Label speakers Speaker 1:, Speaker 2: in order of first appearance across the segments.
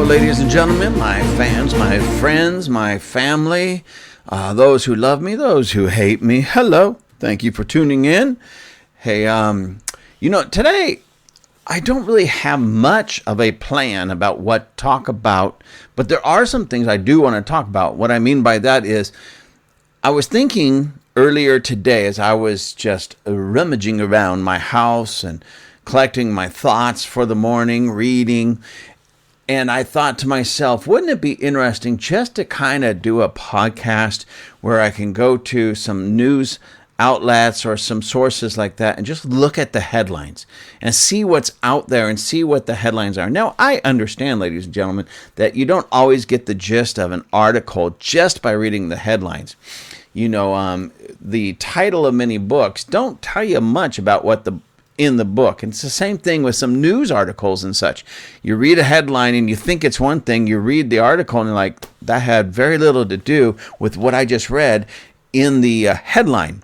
Speaker 1: ladies and gentlemen, my fans, my friends, my family, those who love me, those who hate me. Hello. Thank you for tuning in. Hey, today I don't really have much of a plan about what to talk about, but there are some things I do want to talk about. What I mean by that is I was thinking earlier today as I was just rummaging around my house and collecting my thoughts for the morning, reading, and I thought to myself, wouldn't it be interesting just to kind of do a podcast where I can go to some news outlets or some sources like that and just look at the headlines and see what's out there and see what the headlines are. Now, I understand, ladies and gentlemen, that you don't always get the gist of an article just by reading the headlines. The title of many books don't tell you much about what in the book. And it's the same thing with some news articles and such. You read a headline and you think it's one thing. You read the article and you're like, that had very little to do with what I just read in the headline.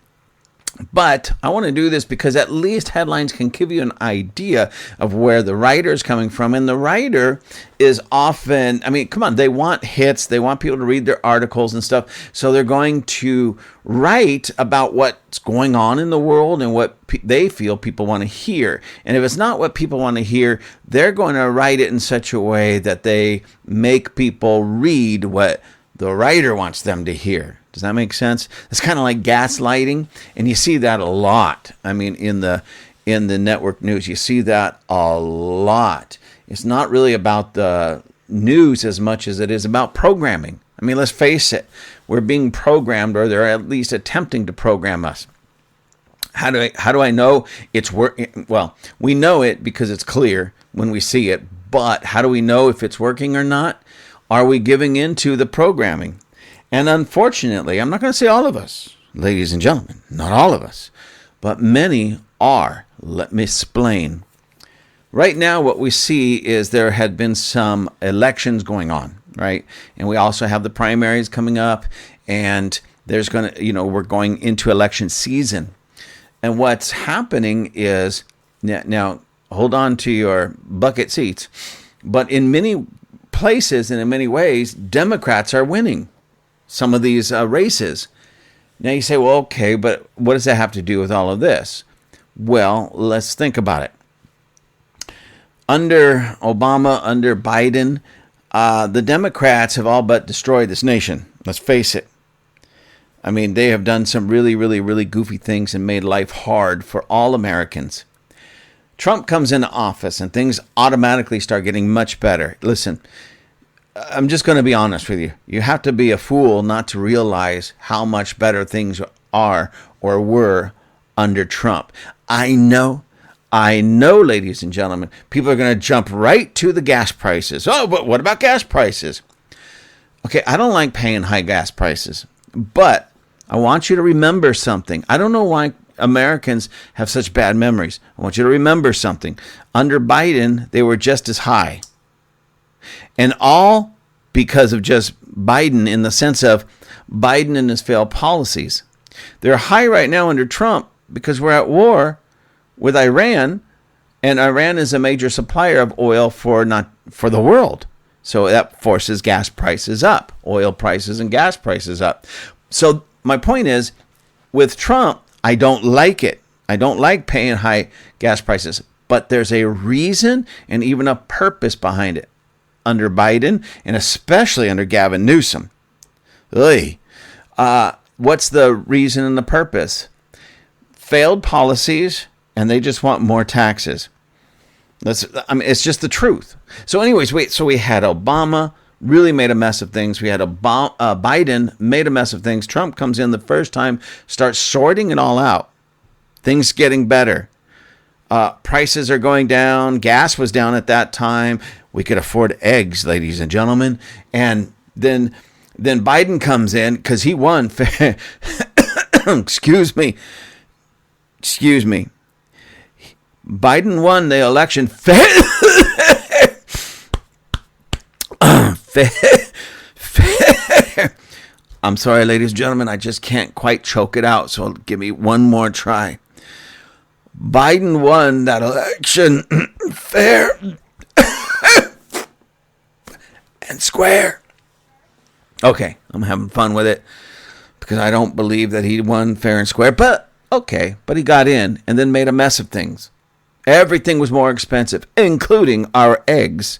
Speaker 1: But I want to do this because at least headlines can give you an idea of where the writer is coming from. And the writer is often, come on, they want hits. They want people to read their articles and stuff. So they're going to write about what's going on in the world and what they feel people want to hear. And if it's not what people want to hear, they're going to write it in such a way that they make people read what the writer wants them to hear. Does that make sense? It's kind of like gaslighting, and you see that a lot. In the network news, you see that a lot. It's not really about the news as much as it is about programming. Let's face it. We're being programmed, or they're at least attempting to program us. How do I know it's working? Well, we know it because it's clear when we see it, but how do we know if it's working or not? Are we giving into the programming? And unfortunately, I'm not going to say all of us, ladies and gentlemen, not all of us, but many are. Let me explain. Right now, what we see is there had been some elections going on, right? And we also have the primaries coming up, and there's going to, we're going into election season. And what's happening is, now hold on to your bucket seats, but in many places and in many ways, Democrats are winning some of these races. Now you say, well, okay, but what does that have to do with all of this? Well, let's think about it. Under Obama, under Biden, the Democrats have all but destroyed this nation. Let's face it. They have done some really, really, really goofy things and made life hard for all Americans. Trump comes into office and things automatically start getting much better. Listen, I'm just going to be honest with you. You have to be a fool not to realize how much better things are or were under Trump. I know, ladies and gentlemen, people are going to jump right to the gas prices. Oh, but what about gas prices? Okay, I don't like paying high gas prices, but I want you to remember something. I don't know why Americans have such bad memories. I want you to remember something. Under Biden, they were just as high. And all because of just Biden, in the sense of Biden and his failed policies. They're high right now under Trump because we're at war with Iran, and Iran is a major supplier of oil for the world. So that forces gas prices up, oil prices and gas prices up. So my point is, with Trump, I don't like it. I don't like paying high gas prices, but there's a reason and even a purpose behind it. Under Biden, and especially under Gavin Newsom. What's the reason and the purpose? Failed policies, and they just want more taxes. It's just the truth. So anyways, so we had Obama, really made a mess of things. We had Biden, made a mess of things. Trump comes in the first time, starts sorting it all out. Things getting better. Prices are going down. Gas was down at that time. We could afford eggs, ladies and gentlemen. And then Biden comes in because he won. Excuse me. Biden won the election. I'm sorry, ladies and gentlemen. I just can't quite choke it out. So give me one more try. Biden won that election fair and square. Okay, I'm having fun with it because I don't believe that he won fair and square. But okay, but he got in and then made a mess of things. Everything was more expensive, including our eggs.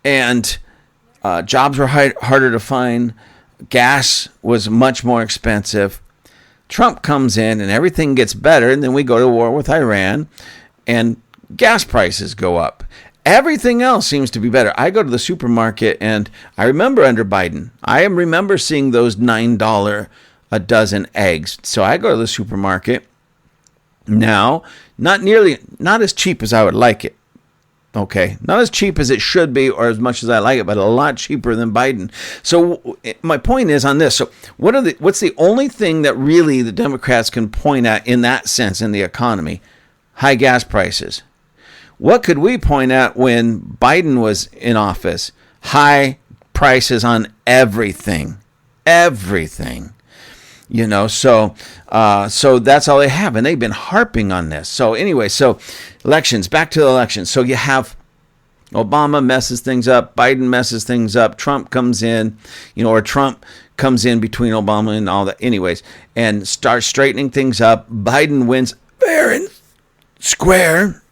Speaker 1: And jobs were harder to find. Gas was much more expensive. Trump comes in and everything gets better. And then we go to war with Iran and gas prices go up. Everything else seems to be better. I go to the supermarket and I remember under Biden, I remember seeing those $9 a dozen eggs. So I go to the supermarket now, not as cheap as I would like it. Okay, not as cheap as it should be or as much as I like it, but a lot cheaper than Biden. So my point is on this. So what's the only thing that really the Democrats can point at in that sense in the economy? High gas prices. What could we point at when Biden was in office? High prices on everything. Everything. So that's all they have. And they've been harping on this. So anyway, elections, back to the elections. So you have Obama messes things up. Biden messes things up. Trump comes in, or Trump comes in between Obama and all that. Anyways, and starts straightening things up. Biden wins fair and square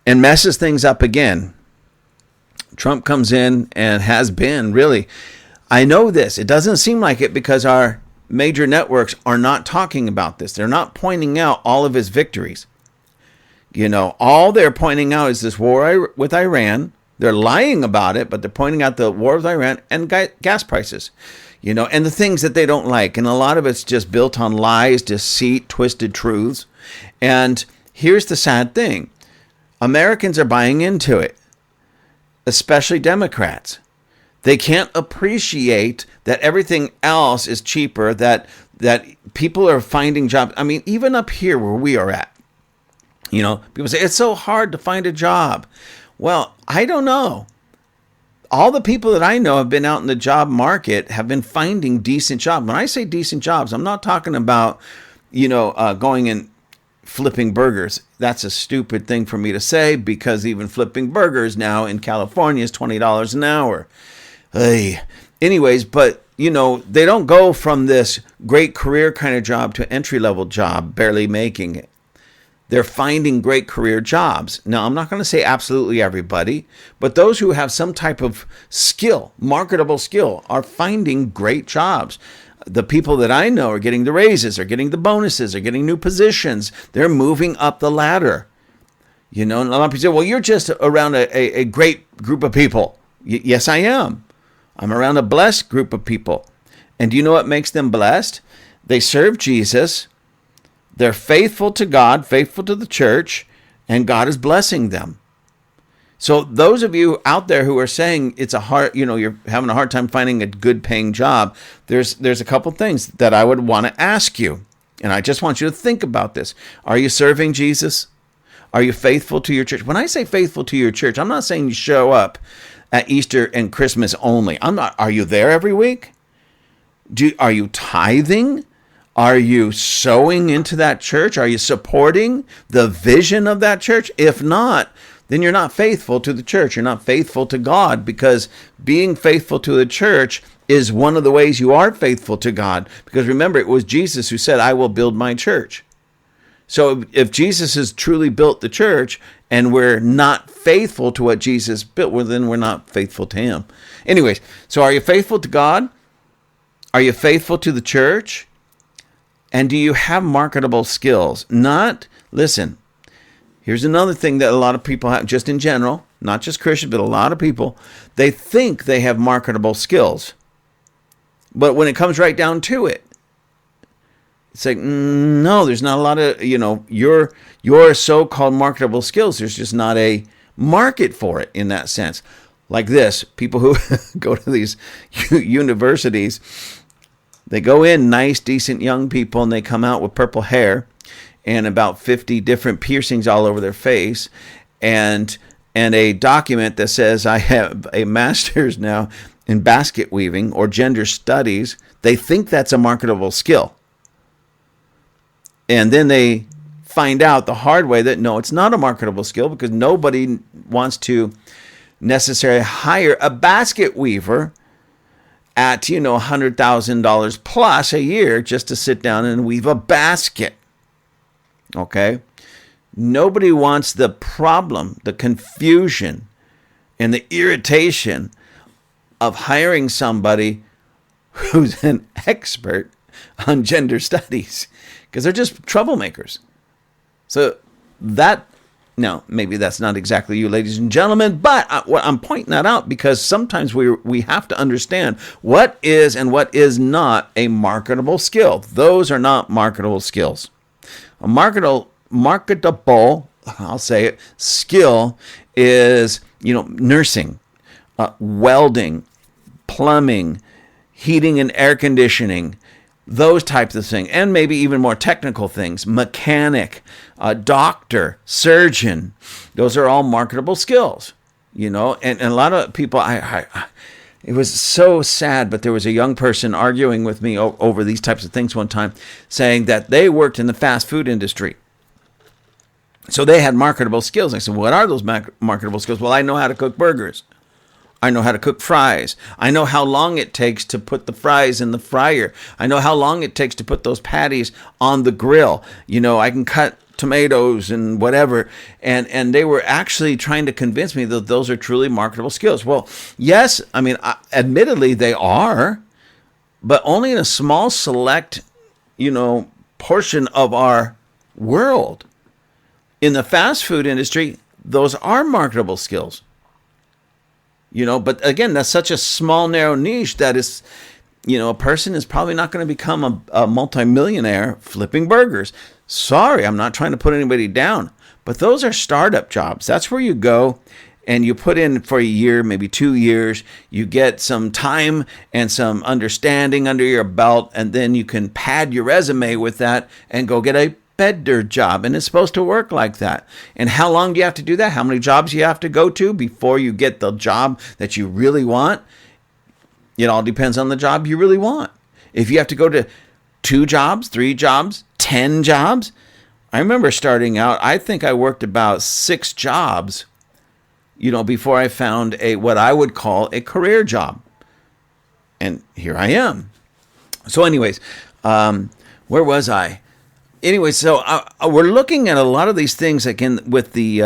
Speaker 1: and messes things up again. Trump comes in and has been really, I know this, it doesn't seem like it because our major networks are not talking about this. They're not pointing out all of his victories. All they're pointing out is this war with Iran. They're lying about it, but they're pointing out the war with Iran and gas prices, and the things that they don't like. And a lot of it's just built on lies, deceit, twisted truths. And here's the sad thing. Americans are buying into it, especially Democrats. They can't appreciate that everything else is cheaper, that people are finding jobs. I mean, even up here where we are at, people say it's so hard to find a job. Well, I don't know. All the people that I know have been out in the job market have been finding decent jobs. When I say decent jobs, I'm not talking about, going and flipping burgers. That's a stupid thing for me to say because even flipping burgers now in California is $20 an hour. Hey. Anyways, but, they don't go from this great career kind of job to entry-level job, barely making it. They're finding great career jobs. Now, I'm not going to say absolutely everybody, but those who have some type of skill, marketable skill, are finding great jobs. The people that I know are getting the raises, are getting the bonuses, are getting new positions. They're moving up the ladder. And a lot of people say, well, you're just around a great group of people. Yes, I am. I'm around a blessed group of people. And do you know what makes them blessed? They serve Jesus. They're faithful to God, faithful to the church, and God is blessing them. So those of you out there who are saying it's a hard, you're having a hard time finding a good paying job, there's a couple things that I would want to ask you. And I just want you to think about this. Are you serving Jesus? Are you faithful to your church? When I say faithful to your church, I'm not saying you show up at Easter and Christmas only. Are you there every week? Are you tithing? Are you sowing into that church? Are you supporting the vision of that church? If not, then you're not faithful to the church. You're not faithful to God, because being faithful to the church is one of the ways you are faithful to God. Because remember, it was Jesus who said, I will build my church. So if Jesus has truly built the church and we're not faithful to what Jesus built, well, then we're not faithful to him. Anyways, so are you faithful to God? Are you faithful to the church? And do you have marketable skills? Listen, here's another thing that a lot of people have, just in general, not just Christians, but a lot of people, they think they have marketable skills. But when it comes right down to it, it's like, no, there's not a lot of, your so-called marketable skills. There's just not a market for it in that sense. Like this, people who go to these universities, they go in nice, decent young people, and they come out with purple hair and about 50 different piercings all over their face, and a document that says, I have a master's now in basket weaving or gender studies. They think that's a marketable skill. And then they find out the hard way that, no, it's not a marketable skill, because nobody wants to necessarily hire a basket weaver at, $100,000 plus a year just to sit down and weave a basket. Okay? Nobody wants the problem, the confusion, and the irritation of hiring somebody who's an expert on gender studies, because they're just troublemakers. So maybe that's not exactly you, ladies and gentlemen, but I'm pointing that out because sometimes we have to understand what is and what is not a marketable skill. Those are not marketable skills. A marketable, I'll say it, skill is, nursing, welding, plumbing, heating and air conditioning, those types of things, and maybe even more technical things, mechanic, doctor, surgeon. Those are all marketable skills, and a lot of people, it was so sad, but there was a young person arguing with me over these types of things one time, saying that they worked in the fast food industry. So they had marketable skills. I said, what are those marketable skills? Well, I know how to cook burgers. I know how to cook fries. I know how long it takes to put the fries in the fryer. I know how long it takes to put those patties on the grill. I can cut tomatoes and whatever. And they were actually trying to convince me that those are truly marketable skills. Well, yes, admittedly they are, but only in a small select, portion of our world. In the fast food industry, those are marketable skills. But again, that's such a small, narrow niche that is, a person is probably not going to become a multimillionaire flipping burgers. Sorry, I'm not trying to put anybody down, but those are startup jobs. That's where you go and you put in for a year, maybe 2 years. You get some time and some understanding under your belt, and then you can pad your resume with that and go get a better job. And it's supposed to work like that. And how long do you have to do that? How many jobs you have to go to before you get the job that you really want? It all depends on the job you really want. If you have to go to 2 jobs, 3 jobs, 10 jobs. I remember starting out, I think I worked about 6 jobs, before I found what I would call a career job. And here I am. So anyways, where was I? Anyway, so we're looking at a lot of these things again with the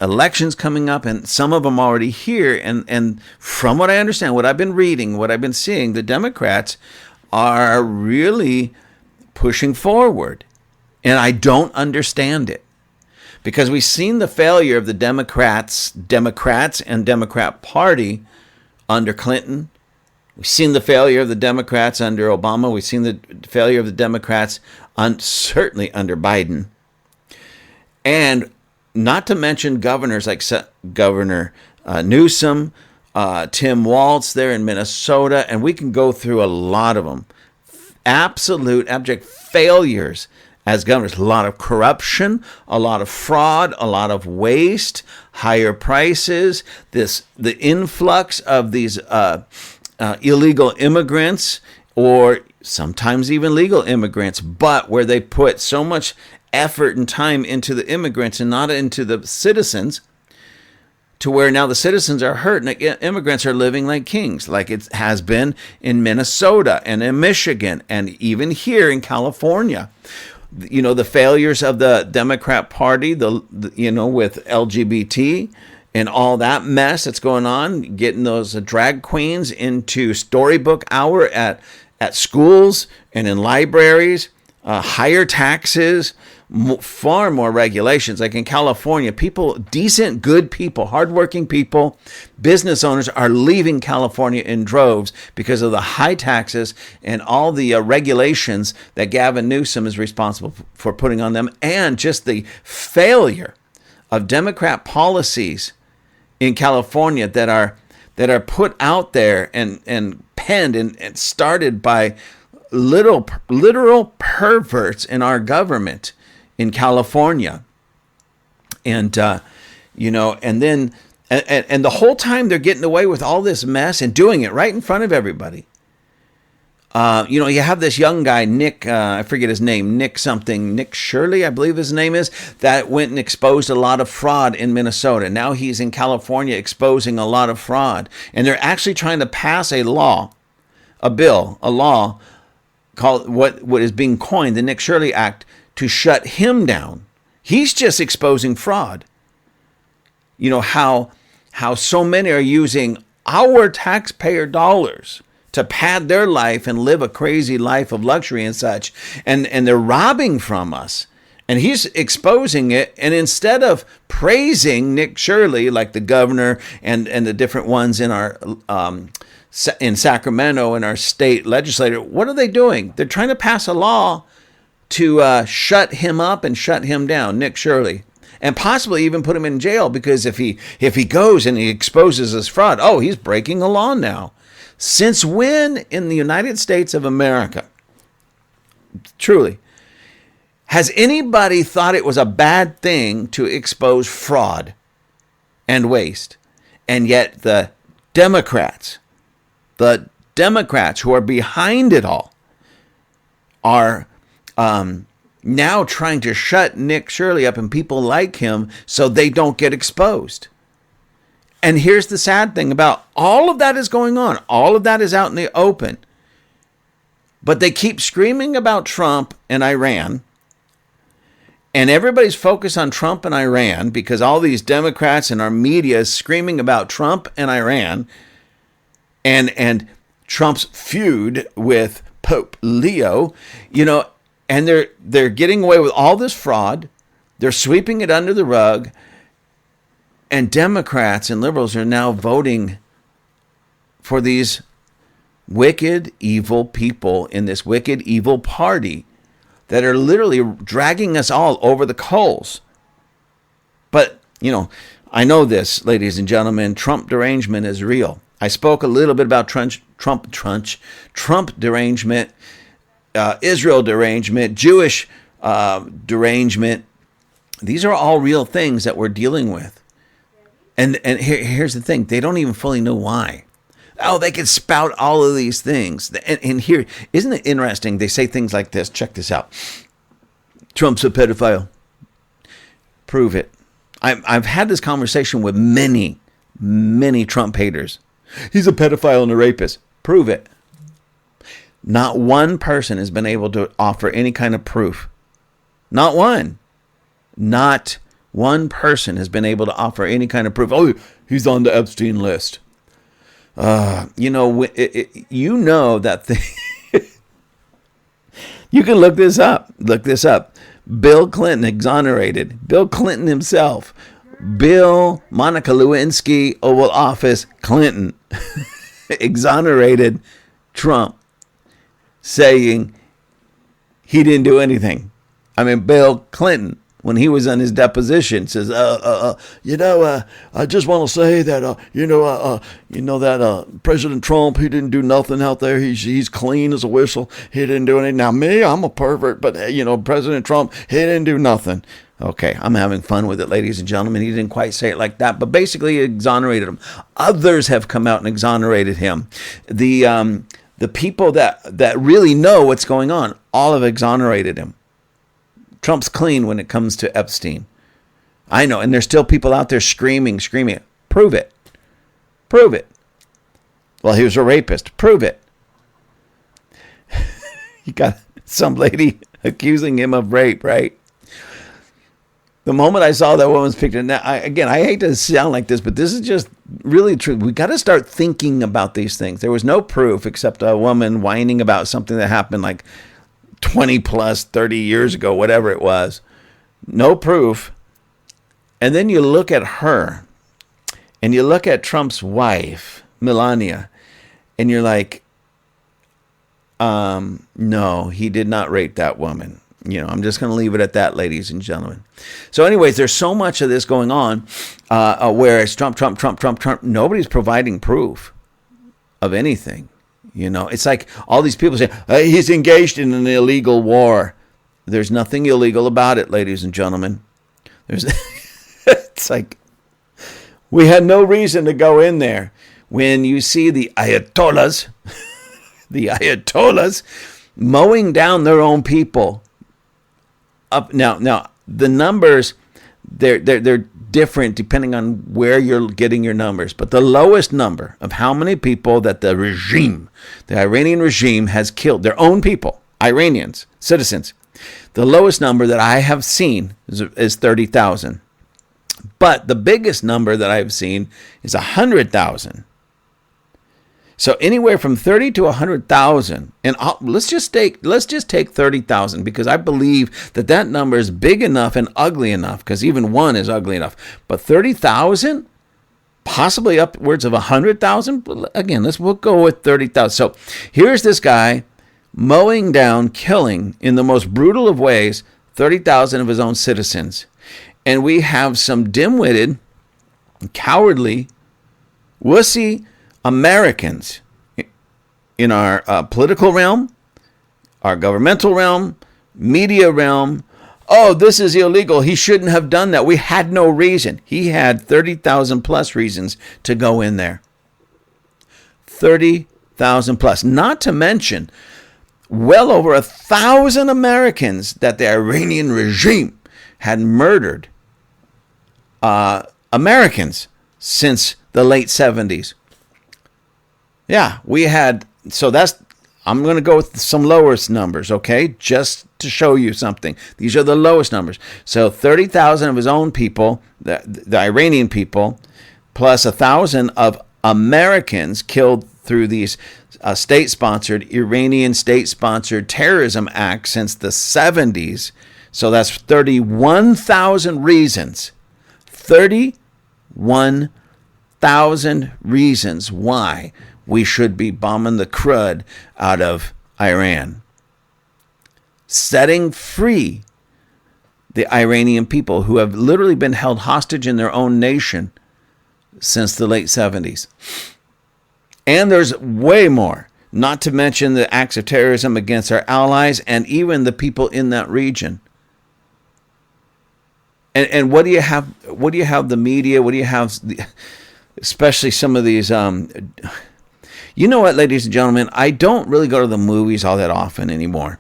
Speaker 1: elections coming up, and some of them already here. And from what I understand, what I've been reading, what I've been seeing, the Democrats are really pushing forward. And I don't understand it, because we've seen the failure of the Democrats and Democrat Party under Clinton. We've seen the failure of the Democrats under Obama. We've seen the failure of the Democrats certainly under Biden. And not to mention governors like Governor Newsom, Tim Walz there in Minnesota, and we can go through a lot of them. Absolute abject failures as governors. A lot of corruption, a lot of fraud, a lot of waste, higher prices, the influx of these illegal immigrants, or sometimes even legal immigrants, but where they put so much effort and time into the immigrants and not into the citizens, to where now the citizens are hurt and immigrants are living like kings, like it has been in Minnesota and in Michigan and even here in California. The failures of the Democrat Party, with LGBT and all that mess that's going on, getting those drag queens into storybook hour at schools and in libraries, higher taxes, far more regulations. Like in California, people, decent, good people, hardworking people, business owners are leaving California in droves because of the high taxes and all the regulations that Gavin Newsom is responsible for putting on them, and just the failure of Democrat policies in California that are put out there and penned and started by literal perverts in our government in California. And and then the whole time they're getting away with all this mess and doing it right in front of everybody. You have this young guy, Nick, I forget his name, Nick something, Nick Shirley, I believe his name is, that went and exposed a lot of fraud in Minnesota. Now he's in California exposing a lot of fraud. And they're actually trying to pass a law called what is being coined the Nick Shirley Act to shut him down. He's just exposing fraud. How so many are using our taxpayer dollars to pad their life and live a crazy life of luxury and such. And they're robbing from us. And he's exposing it. And instead of praising Nick Shirley, like the governor and the different ones in our in Sacramento and our state legislature, what are they doing? They're trying to pass a law to shut him up and shut him down, Nick Shirley. And possibly even put him in jail, because if he goes and he exposes his fraud, he's breaking a law now. Since when in the United States of America, truly, has anybody thought it was a bad thing to expose fraud and waste? And yet the Democrats who are behind it all are now trying to shut Nick Shirley up and people like him so they don't get exposed. And here's the sad thing about all of that is going on. All of that is out in the open. But they keep screaming about Trump and Iran. And everybody's focused on Trump and Iran because all these Democrats and our media is screaming about Trump and Iran and Trump's feud with Pope Leo, and they're getting away with all this fraud. They're sweeping it under the rug. And Democrats and liberals are now voting for these wicked, evil people in this wicked, evil party that are literally dragging us all over the coals. But, I know this, ladies and gentlemen, Trump derangement is real. I spoke a little bit about Trump derangement, Israel derangement, Jewish derangement. These are all real things that we're dealing with. And here's the thing. They don't even fully know why. They can spout all of these things. And here, isn't it interesting? They say things like this. Check this out. Trump's a pedophile. Prove it. I've had this conversation with many Trump haters. He's a pedophile and a rapist. Prove it. Not one person has been able to offer any kind of proof. Not one. Not one person has been able to offer any kind of proof. He's on the Epstein list. That thing. You can look this up. Bill Clinton exonerated. Bill Clinton himself. Monica Lewinsky, Oval Office, Clinton exonerated Trump, saying he didn't do anything. Bill Clinton, when he was on his deposition, says, I just want to say that, that President Trump, he didn't do nothing out there. He's clean as a whistle. He didn't do anything. Now me, I'm a pervert, but President Trump, he didn't do nothing. Okay, I'm having fun with it, ladies and gentlemen. He didn't quite say it like that, but basically he exonerated him. Others have come out and exonerated him. The people that really know what's going on, all have exonerated him. Trump's clean when it comes to Epstein. I know, and there's still people out there screaming. Prove it. Well, he was a rapist. Prove it. You got some lady accusing him of rape, right? The moment I saw that woman's picture, now, I hate to sound like this, but this is just really true. We got to start thinking about these things. There was no proof except a woman whining about something that happened like 20 plus 30 years ago, whatever it was. No proof. And then you look at her and you look at Trump's wife, Melania, and you're like, no, he did not rape that woman. I'm just going to leave it at that, ladies and gentlemen. So anyways, there's so much of this going on where it's Trump. Nobody's providing proof of anything. It's like all these people say, he's engaged in an illegal war. There's nothing illegal about it, ladies and gentlemen. It's like we had no reason to go in there. When you see the Ayatollahs, the Ayatollahs, mowing down their own people. Up now, the numbers they're different depending on where you're getting your numbers. But the lowest number of how many people that the Iranian regime has killed, their own people, Iranians, citizens, the lowest number that I have seen is 30,000. But the biggest number that I've seen is 100,000. So anywhere from 30 to 100,000, and let's just take 30,000, because I believe that number is big enough and ugly enough, because even one is ugly enough. But 30,000, possibly upwards of 100,000. Again, we'll go with 30,000. So here's this guy mowing down, killing in the most brutal of ways 30,000 of his own citizens, and we have some dim-witted, cowardly, wussy Americans in our political realm, our governmental realm, media realm. Oh, this is illegal. He shouldn't have done that. We had no reason. He had 30,000 plus reasons to go in there. 30,000 plus. Not to mention well over 1,000 Americans that the Iranian regime had murdered Americans since the late 70s. Yeah, we had, so I'm going to go with some lowest numbers, okay, just to show you something. These are the lowest numbers. So 30,000 of his own people, the Iranian people, plus 1,000 of Americans killed through these Iranian state-sponsored terrorism acts since the 70s. So that's 31,000 reasons. 31,000 reasons why we should be bombing the crud out of Iran. Setting free the Iranian people who have literally been held hostage in their own nation since the late 70s. And there's way more, not to mention the acts of terrorism against our allies and even the people in that region. And what do you have? What do you have? The media. What do you have? Especially some of these. You know what, ladies and gentlemen? I don't really go to the movies all that often anymore.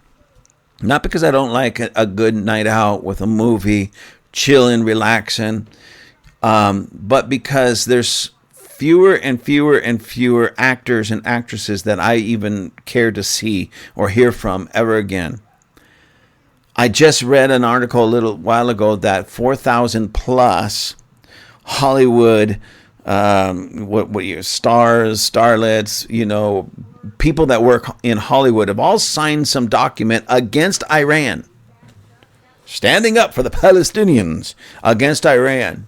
Speaker 1: Not because I don't like a good night out with a movie, chilling, relaxing, but because there's fewer and fewer and fewer actors and actresses that I even care to see or hear from ever again. I just read an article a little while ago that 4,000 plus Hollywood stars, starlets, people that work in Hollywood have all signed some document against Iran, standing up for the Palestinians against Iran.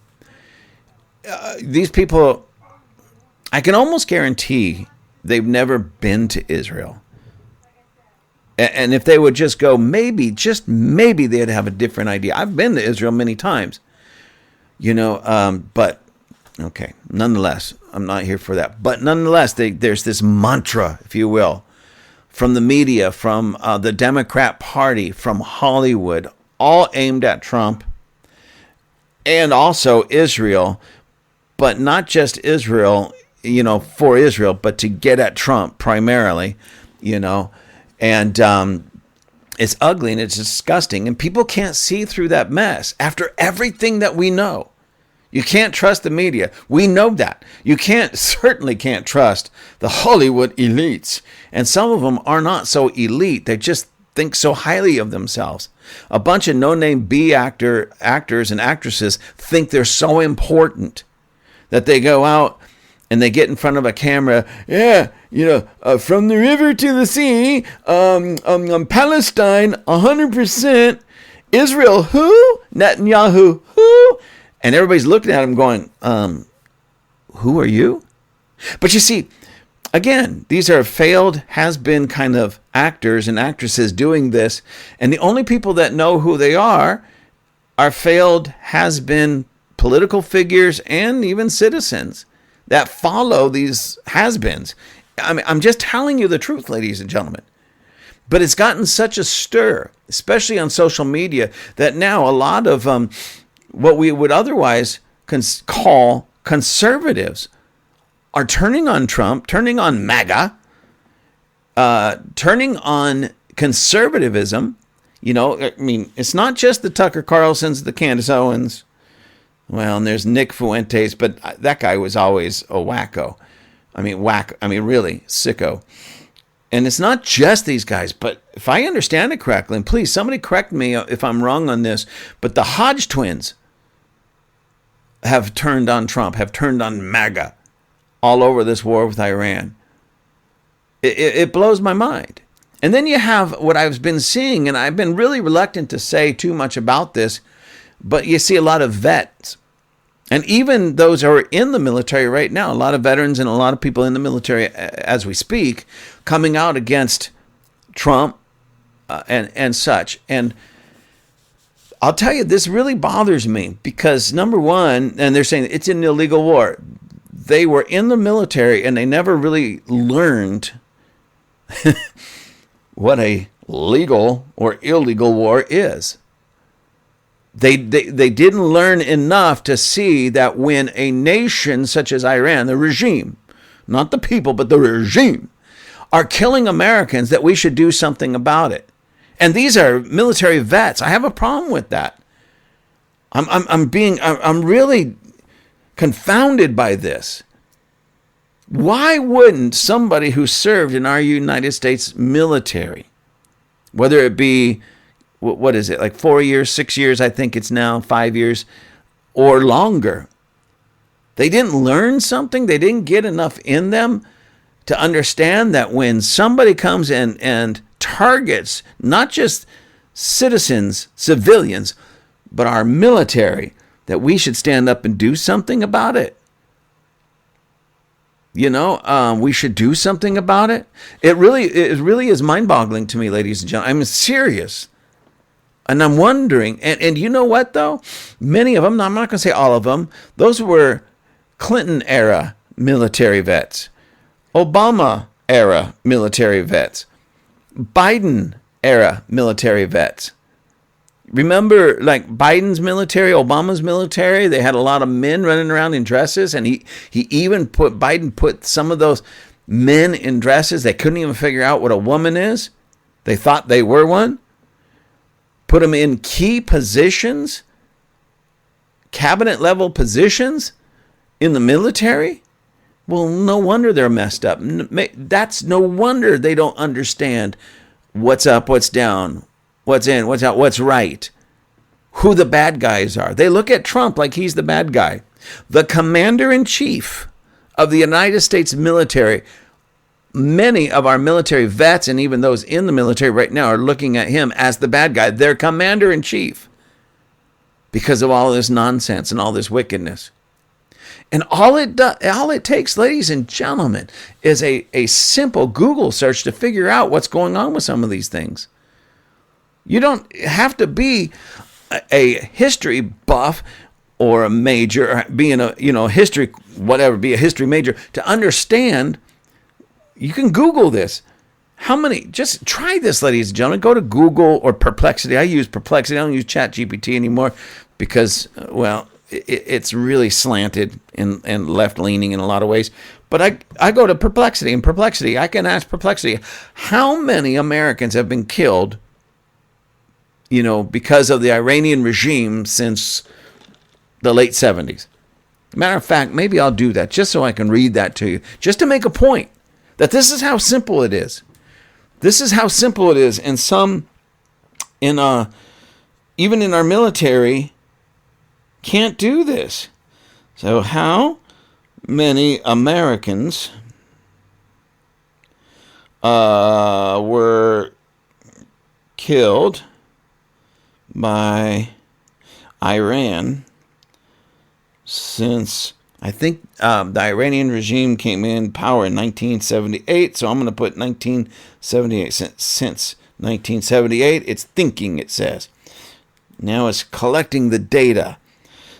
Speaker 1: These people, I can almost guarantee they've never been to Israel. And if they would just go, just maybe they'd have a different idea. I've been to Israel many times, but okay, nonetheless, I'm not here for that. But nonetheless, there's this mantra, if you will, from the media, from the Democrat Party, from Hollywood, all aimed at Trump and also Israel, but not just Israel, for Israel, but to get at Trump primarily, And it's ugly and it's disgusting. And people can't see through that mess after everything that we know. You can't trust the media. We know that. You certainly can't trust the Hollywood elites. And some of them are not so elite. They just think so highly of themselves. A bunch of no-name B actors and actresses think they're so important that they go out and they get in front of a camera. Yeah, from the river to the sea, Palestine, 100%. Israel, who? Netanyahu, who? And everybody's looking at him going, who are you? But you see, again, these are failed, has-been kind of actors and actresses doing this. And the only people that know who they are failed, has-been political figures and even citizens that follow these has-beens. I mean, I'm just telling you the truth, ladies and gentlemen. But it's gotten such a stir, especially on social media, that now a lot of what we would otherwise call conservatives are turning on Trump, turning on MAGA, turning on conservatism. I mean, it's not just the Tucker Carlsons, the Candace Owens. Well, and there's Nick Fuentes, but that guy was always a wacko. I mean, really, sicko. And it's not just these guys, but if I understand it correctly, and please, somebody correct me if I'm wrong on this, but the Hodge twins have turned on Trump, have turned on MAGA all over this war with Iran. It blows my mind. And then you have what I've been seeing, and I've been really reluctant to say too much about this, but you see a lot of vets. And even those who are in the military right now, a lot of veterans and a lot of people in the military as we speak, coming out against Trump and such. And I'll tell you, this really bothers me because, number one, and they're saying it's an illegal war. They were in the military and they never really learned what a legal or illegal war is. They didn't learn enough to see that when a nation such as Iran, the regime, not the people, but the regime, are killing Americans, that we should do something about it. And these are military vets. I have a problem with that. I'm really confounded by this. Why wouldn't somebody who served in our United States military, whether it be, what is it, like 4 years, 6 years, I think it's now 5 years or longer, they didn't learn something? They didn't get enough in them to understand that when somebody comes in and targets not just citizens, civilians, but our military, that we should stand up and do something about it? We should do something about it. It really is mind-boggling to me, ladies and gentlemen. I'm serious. And I'm wondering, and you know what, though? Many of them, I'm not going to say all of them, those were Clinton-era military vets, Obama-era military vets, Biden-era military vets. Remember, like Biden's military, Obama's military, they had a lot of men running around in dresses, and Biden put some of those men in dresses. They couldn't even figure out what a woman is. They thought they were one. Put them in key positions, cabinet level positions in the military. Well, no wonder they're messed up. That's no wonder they don't understand what's up, what's down, what's in, what's out, what's right, who the bad guys are. They look at Trump like he's the bad guy. The commander-in-chief of the United States military, many of our military vets and even those in the military right now are looking at him as the bad guy, their commander-in-chief, because of all this nonsense and all this wickedness. And all it takes, ladies and gentlemen, is a simple Google search to figure out what's going on with some of these things. You don't have to be a history buff or a major, or being a history, whatever, be a history major to understand. You can Google this. Just try this, ladies and gentlemen. Go to Google or Perplexity. I use Perplexity. I don't use ChatGPT anymore because, it's really slanted and left-leaning in a lot of ways. But I go to Perplexity, and Perplexity, I can ask Perplexity, how many Americans have been killed, because of the Iranian regime since the late 70s? Matter of fact, maybe I'll do that just so I can read that to you, just to make a point that this is how simple it is. This is how simple it is. And even in our military, can't do this. So how many Americans were killed by Iran since, I think the Iranian regime came in power in 1978, so I'm going to put 1978. Since 1978, it's thinking, it says. Now it's collecting the data.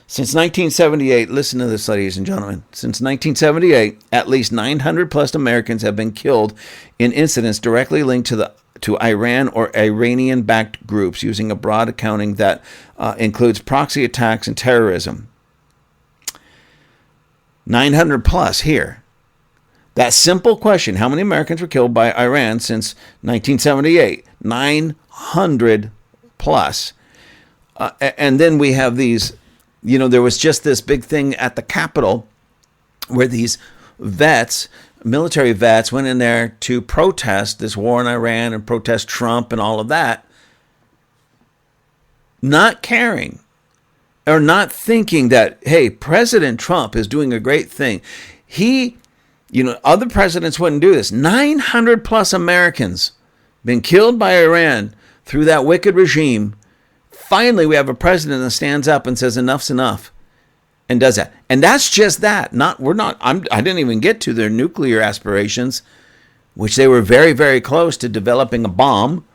Speaker 1: Since 1978, listen to this, ladies and gentlemen. Since 1978, at least 900 plus Americans have been killed in incidents directly linked to Iran or Iranian-backed groups, using a broad accounting that includes proxy attacks and terrorism. 900 plus here. That simple question, how many Americans were killed by Iran since 1978? 900 plus. And then we have these, there was just this big thing at the Capitol where these vets, military vets, went in there to protest this war in Iran and protest Trump and all of that, not caring or not thinking that, hey, President Trump is doing a great thing. Other presidents wouldn't do this. 900 plus Americans been killed by Iran through that wicked regime. Finally, we have a president that stands up and says enough's enough and does that. And that's just that. I didn't even get to their nuclear aspirations, which they were very, very close to developing a bomb.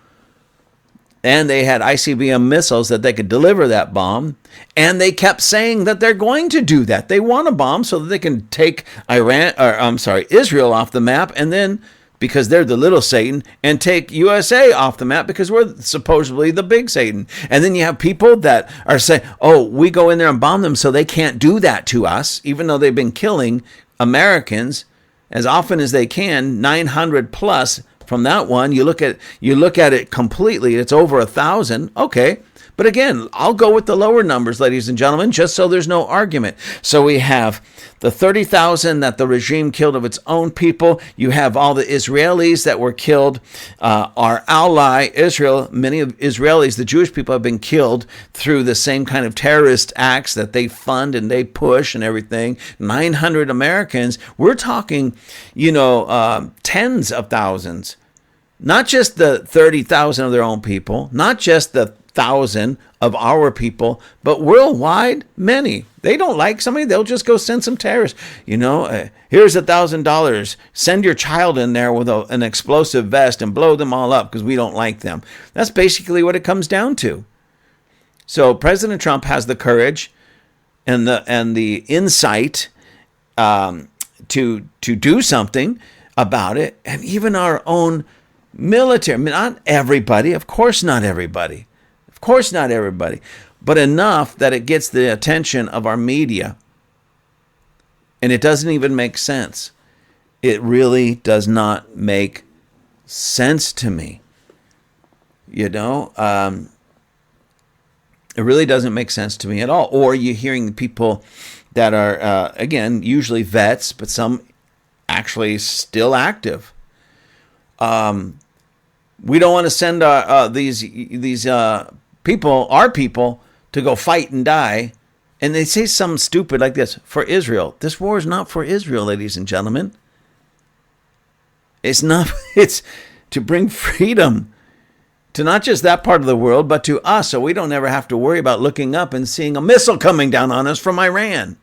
Speaker 1: And they had ICBM missiles that they could deliver that bomb. And they kept saying that they're going to do that. They want a bomb so that they can take Israel off the map, and then, because they're the little Satan, and take USA off the map because we're supposedly the big Satan. And then you have people that are saying, oh, we go in there and bomb them so they can't do that to us, even though they've been killing Americans as often as they can, 900 plus. From that one, you look at it completely, it's over 1,000. Okay. But again, I'll go with the lower numbers, ladies and gentlemen, just so there's no argument. So we have the 30,000 that the regime killed of its own people. You have all the Israelis that were killed. Our ally, Israel, many of Israelis, the Jewish people, have been killed through the same kind of terrorist acts that they fund and they push and everything. 900 Americans. We're talking, tens of thousands. Not just the 30,000 of their own people, not just the 1,000 of our people, but worldwide, many. They don't like somebody, they'll just go send some terrorists. Here's $1,000. Send your child in there with an explosive vest and blow them all up because we don't like them. That's basically what it comes down to. So President Trump has the courage and the insight to do something about it, and even our own military. I mean, not everybody, of course not everybody. Of course not everybody, but enough that it gets the attention of our media. And it doesn't even make sense. It really does not make sense to me. It really doesn't make sense to me at all. Or you're hearing people that are, again, usually vets, but some actually still active. We don't want to send these people, our people, to go fight and die. And they say something stupid like this, for Israel. This war is not for Israel, ladies and gentlemen. It's not. It's to bring freedom to not just that part of the world, but to us, so we don't ever have to worry about looking up and seeing a missile coming down on us from Iran.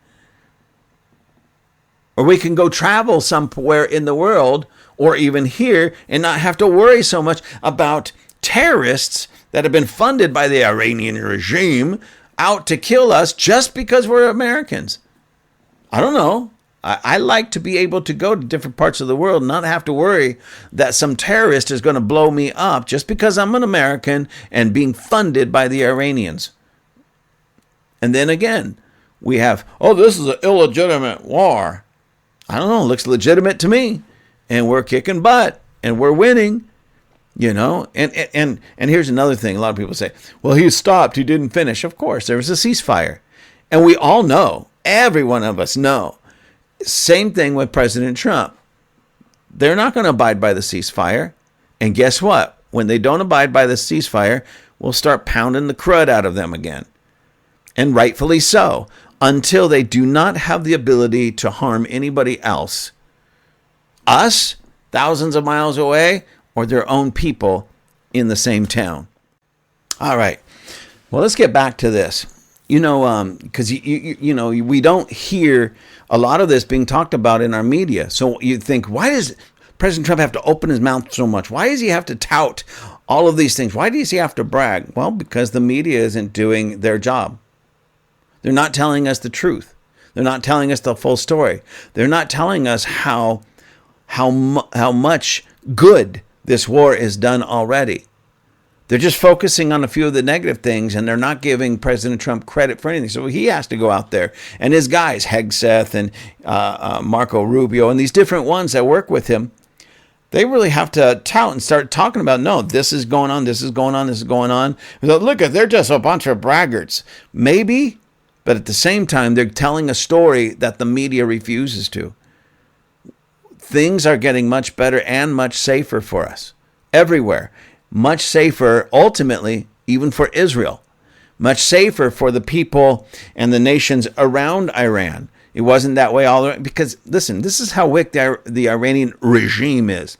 Speaker 1: Or we can go travel somewhere in the world, or even here, and not have to worry so much about terrorists that have been funded by the Iranian regime out to kill us just because we're Americans. I don't know. I like to be able to go to different parts of the world and not have to worry that some terrorist is going to blow me up just because I'm an American and being funded by the Iranians. And then again, we have, this is an illegitimate war. I don't know, it looks legitimate to me. And we're kicking butt and we're winning. And here's another thing. A lot of people say, well, he stopped, he didn't finish. Of course, there was a ceasefire. And we all know, every one of us know, same thing with President Trump. They're not going to abide by the ceasefire. And guess what? When they don't abide by the ceasefire, we'll start pounding the crud out of them again. And rightfully so, until they do not have the ability to harm anybody else. Us, thousands of miles away, or their own people in the same town. All right. Well, let's get back to this. Because we don't hear a lot of this being talked about in our media. So you think, why does President Trump have to open his mouth so much? Why does he have to tout all of these things? Why does he have to brag? Well, because the media isn't doing their job. They're not telling us the truth. They're not telling us the full story. They're not telling us how much good this war is done already. They're just focusing on a few of the negative things, and they're not giving President Trump credit for anything. So he has to go out there. And his guys, Hegseth and Marco Rubio, and these different ones that work with him, they really have to tout and start talking about, no, this is going on, this is going on, this is going on. So, look, they're just a bunch of braggarts. Maybe, but at the same time, they're telling a story that the media refuses to. Things are getting much better and much safer for us everywhere. Much safer, ultimately, even for Israel. Much safer for the people and the nations around Iran. It wasn't that way all around. Because, listen, this is how weak the Iranian regime is.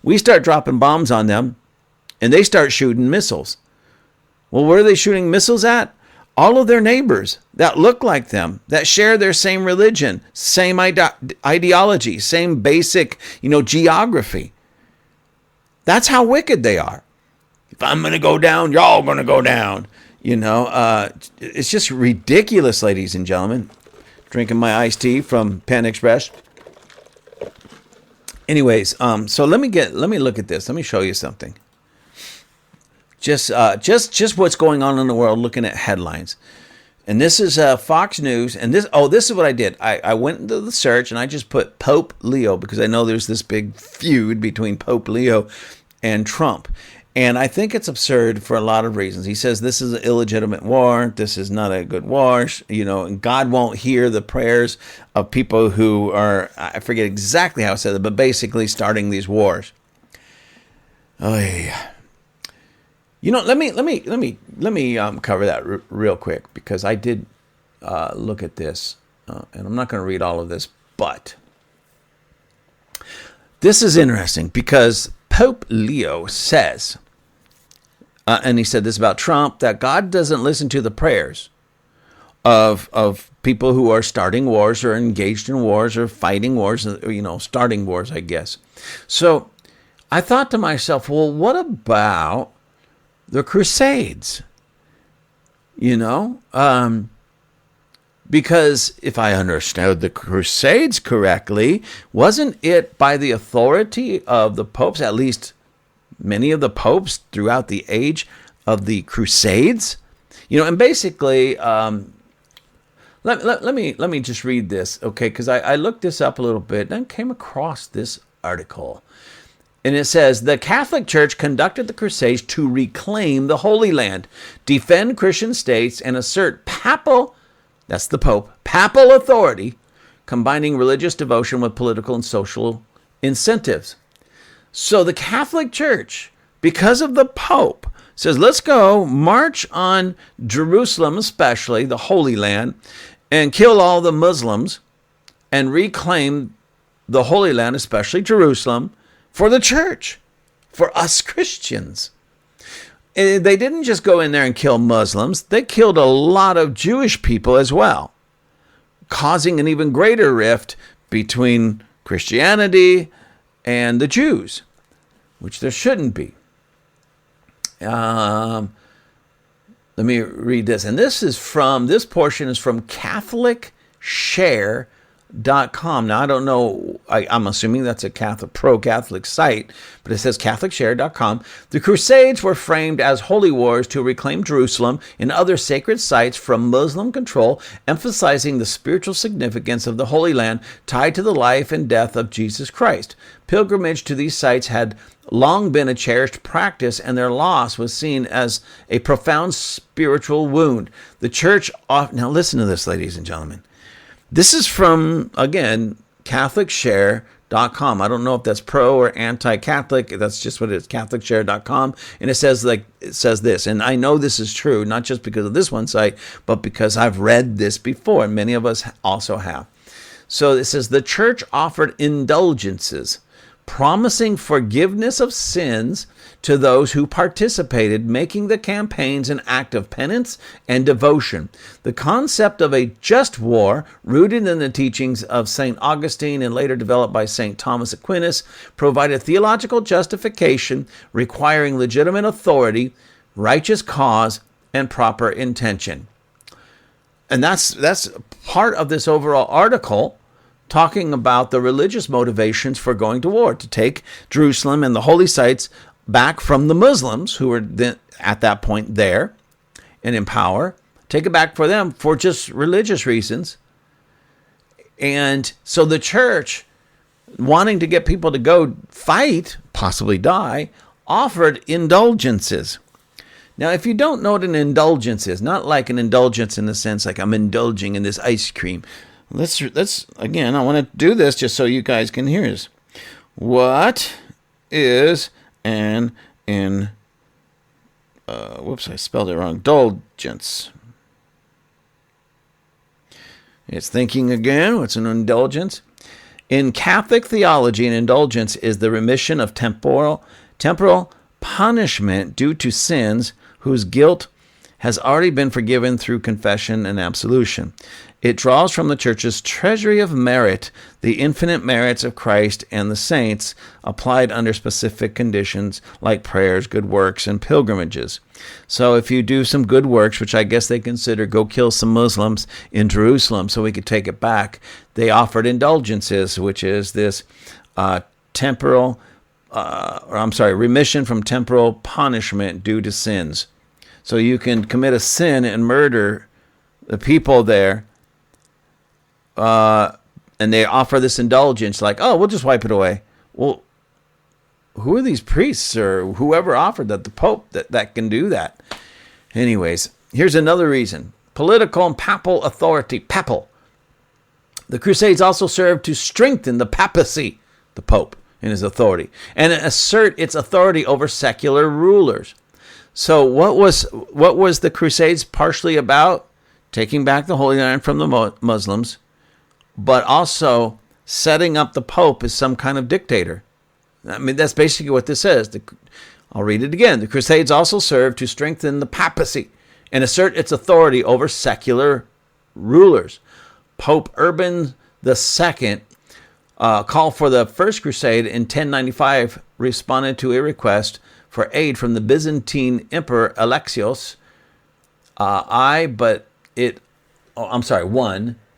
Speaker 1: We start dropping bombs on them, and they start shooting missiles. Well, where are they shooting missiles at? All of their neighbors that look like them, that share their same religion, same ideology, same basic, geography. That's how wicked they are. If I'm going to go down, y'all going to go down. It's just ridiculous, ladies and gentlemen. Drinking my iced tea from Pan Express. Anyways, so let me look at this. Let me show you something. Just what's going on in the world, looking at headlines. And this is Fox News. And this is what I did. I went into the search and I just put Pope Leo, because I know there's this big feud between Pope Leo and Trump. And I think it's absurd for a lot of reasons. He says this is an illegitimate war. This is not a good war. And God won't hear the prayers of people who are, I forget exactly how I said it, but basically starting these wars. Oh yeah. Let me cover that real quick, because I did look at this, and I'm not going to read all of this, but this is interesting because Pope Leo says, and he said this about Trump, that God doesn't listen to the prayers of people who are starting wars or engaged in wars or fighting wars, starting wars, I guess. So I thought to myself, well, what about the Crusades? Because if I understood the Crusades correctly, wasn't it by the authority of the popes, at least many of the popes throughout the age of the Crusades? And basically, let me just read this, okay? Because I looked this up a little bit and came across this article. And it says, the Catholic Church conducted the Crusades to reclaim the Holy Land, defend Christian states, and assert papal, that's the Pope, papal authority, combining religious devotion with political and social incentives. So the Catholic Church, because of the Pope, says, let's go march on Jerusalem, especially the Holy Land, and kill all the Muslims and reclaim the Holy Land, especially Jerusalem, for the church, for us Christians. They didn't just go in there and kill Muslims. They killed a lot of Jewish people as well, causing an even greater rift between Christianity and the Jews, which there shouldn't be. Let me read this. And this portion is from CatholicShare.com. Now, I don't know, I'm assuming that's a pro-Catholic site, but it says CatholicShare.com. The Crusades were framed as holy wars to reclaim Jerusalem and other sacred sites from Muslim control, emphasizing the spiritual significance of the Holy Land tied to the life and death of Jesus Christ. Pilgrimage to these sites had long been a cherished practice, and their loss was seen as a profound spiritual wound. The church, now listen to this, ladies and gentlemen. This is from, again, CatholicShare.com. I don't know if that's pro or anti-Catholic. That's just what it is, CatholicShare.com. And it says this, and I know this is true, not just because of this one site, but because I've read this before, and many of us also have. So it says, the church offered indulgences, promising forgiveness of sins to those who participated, making the campaigns an act of penance and devotion. The concept of a just war, rooted in the teachings of St. Augustine and later developed by St. Thomas Aquinas, provided theological justification requiring legitimate authority, righteous cause, and proper intention. And that's part of this overall article, talking about the religious motivations for going to war, to take Jerusalem and the holy sites back from the Muslims who were then at that point there and in power, take it back for them for just religious reasons. And so the church, wanting to get people to go fight, possibly die, offered indulgences. Now, if you don't know what an indulgence is, not like an indulgence in the sense like I'm indulging in this ice cream. Let's again, I want to do this just so you guys can hear this. What is an whoops, I spelled it wrong. Indulgence. It's thinking again. What's an indulgence? In Catholic theology, an indulgence is the remission of temporal punishment due to sins whose guilt has already been forgiven through confession and absolution. It draws from the Church's treasury of merit the infinite merits of Christ and the saints applied under specific conditions like prayers, good works, and pilgrimages. So if you do some good works, which I guess they consider go kill some Muslims in Jerusalem so we could take it back, they offered indulgences, which is this remission from temporal punishment due to sins. So you can commit a sin and murder the people there, and they offer this indulgence like, oh, we'll just wipe it away. Well, who are these priests or whoever offered that? The Pope that can do that. Anyways, here's another reason. Political and papal authority. Papal. The Crusades also served to strengthen the papacy, the Pope, in his authority, and assert its authority over secular rulers. So what was the Crusades partially about? Taking back the Holy Land from the Muslims, but also setting up the Pope as some kind of dictator. I mean, that's basically what this says. I'll read it again. The Crusades also served to strengthen the papacy and assert its authority over secular rulers. Pope Urban II call for the First Crusade in 1095 responded to a request for aid from the Byzantine Emperor Alexios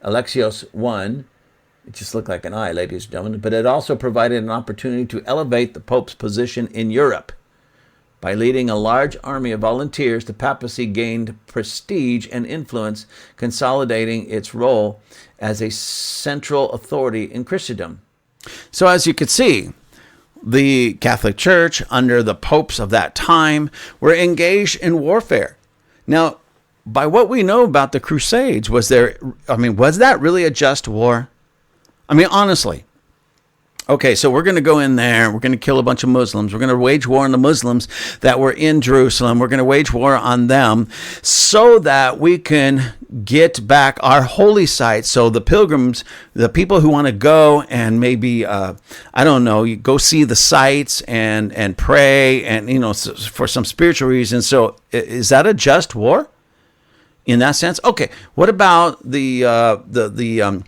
Speaker 1: Alexios I. It just looked like an I, ladies and gentlemen. But it also provided an opportunity to elevate the Pope's position in Europe. By leading a large army of volunteers, the papacy gained prestige and influence, consolidating its role as a central authority in Christendom. So as you could see, the Catholic Church, under the popes of that time, were engaged in warfare. Now, by what we know about the Crusades, was that really a just war? I mean, honestly. Okay, so we're going to go in there. We're going to kill a bunch of Muslims. We're going to wage war on the Muslims that were in Jerusalem. We're going to wage war on them so that we can get back our holy sites. So the pilgrims, the people who want to go and maybe, you go see the sites and pray and, for some spiritual reasons. So is that a just war in that sense? Okay, what about the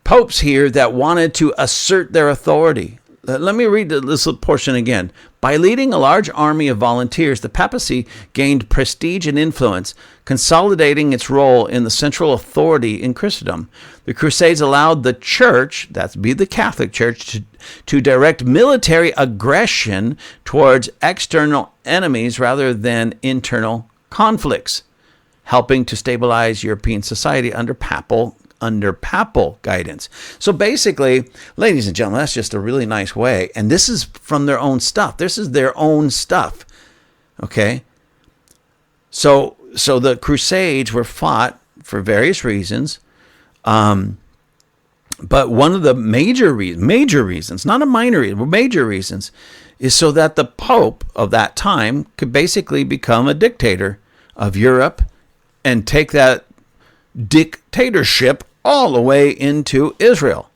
Speaker 1: popes here that wanted to assert their authority? Let me read this portion again. By leading a large army of volunteers, the papacy gained prestige and influence, consolidating its role in the central authority in Christendom. The Crusades allowed the Church, that's be the Catholic Church, to direct military aggression towards external enemies rather than internal conflicts, helping to stabilize European society under papal guidance. So basically, ladies and gentlemen, that's just a really nice way. And this is from their own stuff. This is their own stuff. Okay? So the Crusades were fought for various reasons. But one of the major reasons, not a minor reason, but major reasons, is so that the Pope of that time could basically become a dictator of Europe and take that dictatorship all the way into Israel.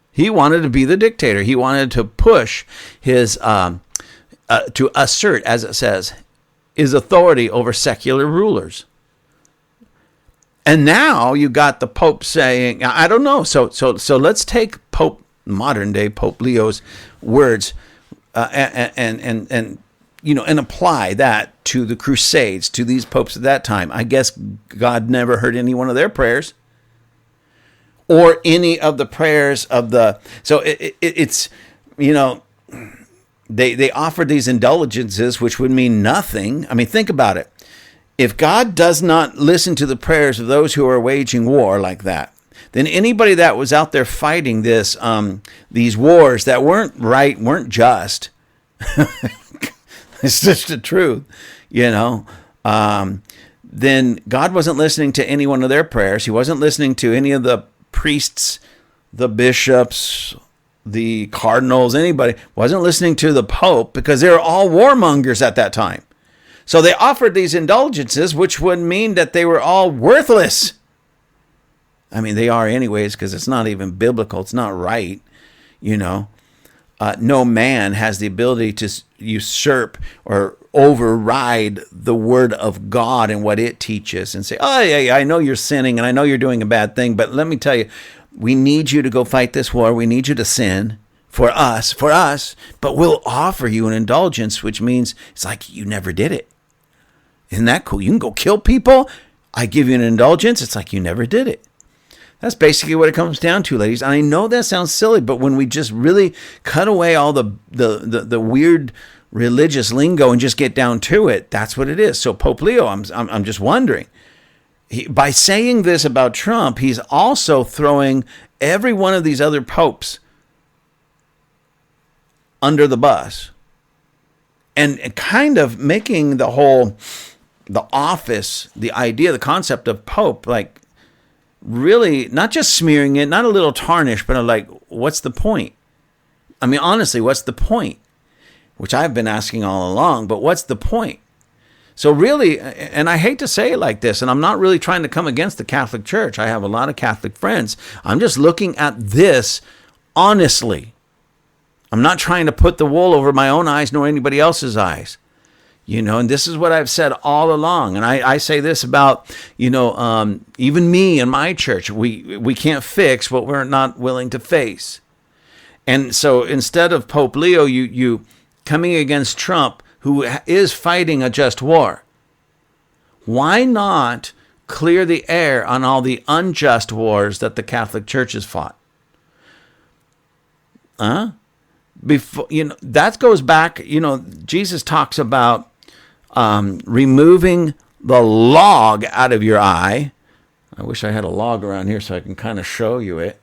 Speaker 1: He wanted to be the dictator. He wanted to push his, to assert, as it says, his authority over secular rulers. And now you got the Pope saying, I don't know. So let's take modern day Pope Leo's words, and apply that to the Crusades, to these popes at that time. I guess God never heard any one of their prayers, or any of the prayers of the. So it's they offered these indulgences, which would mean nothing. I mean, think about it. If God does not listen to the prayers of those who are waging war like that, then anybody that was out there fighting these wars that weren't right, weren't just, it's just the truth, then God wasn't listening to any one of their prayers. He wasn't listening to any of the priests, the bishops, the cardinals, anybody. Wasn't listening to the Pope, because they were all warmongers at that time. So they offered these indulgences, which would mean that they were all worthless. I mean, they are anyways, because it's not even biblical. It's not right, No man has the ability to usurp or override the word of God and what it teaches and say, oh, yeah, I know you're sinning and I know you're doing a bad thing, but let me tell you, we need you to go fight this war. We need you to sin for us, but we'll offer you an indulgence, which means it's like you never did it. Isn't that cool? You can go kill people. I give you an indulgence. It's like you never did it. That's basically what it comes down to, ladies. And I know that sounds silly, but when we just really cut away all the weird religious lingo and just get down to it, that's what it is. So Pope Leo, I'm just wondering, by saying this about Trump, he's also throwing every one of these other popes under the bus and kind of making the office, the idea, the concept of pope, like really not just smearing it, not a little tarnish, but like, what's the point? I mean, honestly, what's the point? Which I've been asking all along, but what's the point? So really, and I hate to say it like this, and I'm not really trying to come against the Catholic Church. I have a lot of Catholic friends. I'm just looking at this honestly. I'm not trying to put the wool over my own eyes nor anybody else's eyes. And this is what I've said all along. And I say this about, even me and my church, we can't fix what we're not willing to face. And so instead of Pope Leo, you coming against Trump, who is fighting a just war, why not clear the air on all the unjust wars that the Catholic Church has fought? Before, that goes back, Jesus talks about removing the log out of your eye. I wish I had a log around here so I can kind of show you it.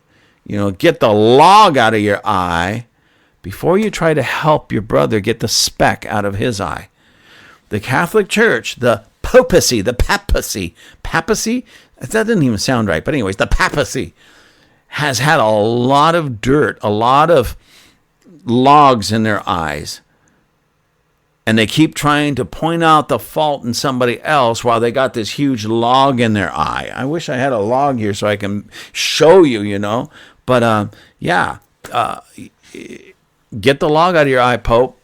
Speaker 1: Get the log out of your eye before you try to help your brother get the speck out of his eye. The Catholic Church, the papacy, that doesn't even sound right, but anyways, the papacy has had a lot of dirt, a lot of logs in their eyes. And they keep trying to point out the fault in somebody else while they got this huge log in their eye. I wish I had a log here so I can show you, But, get the log out of your eye, Pope.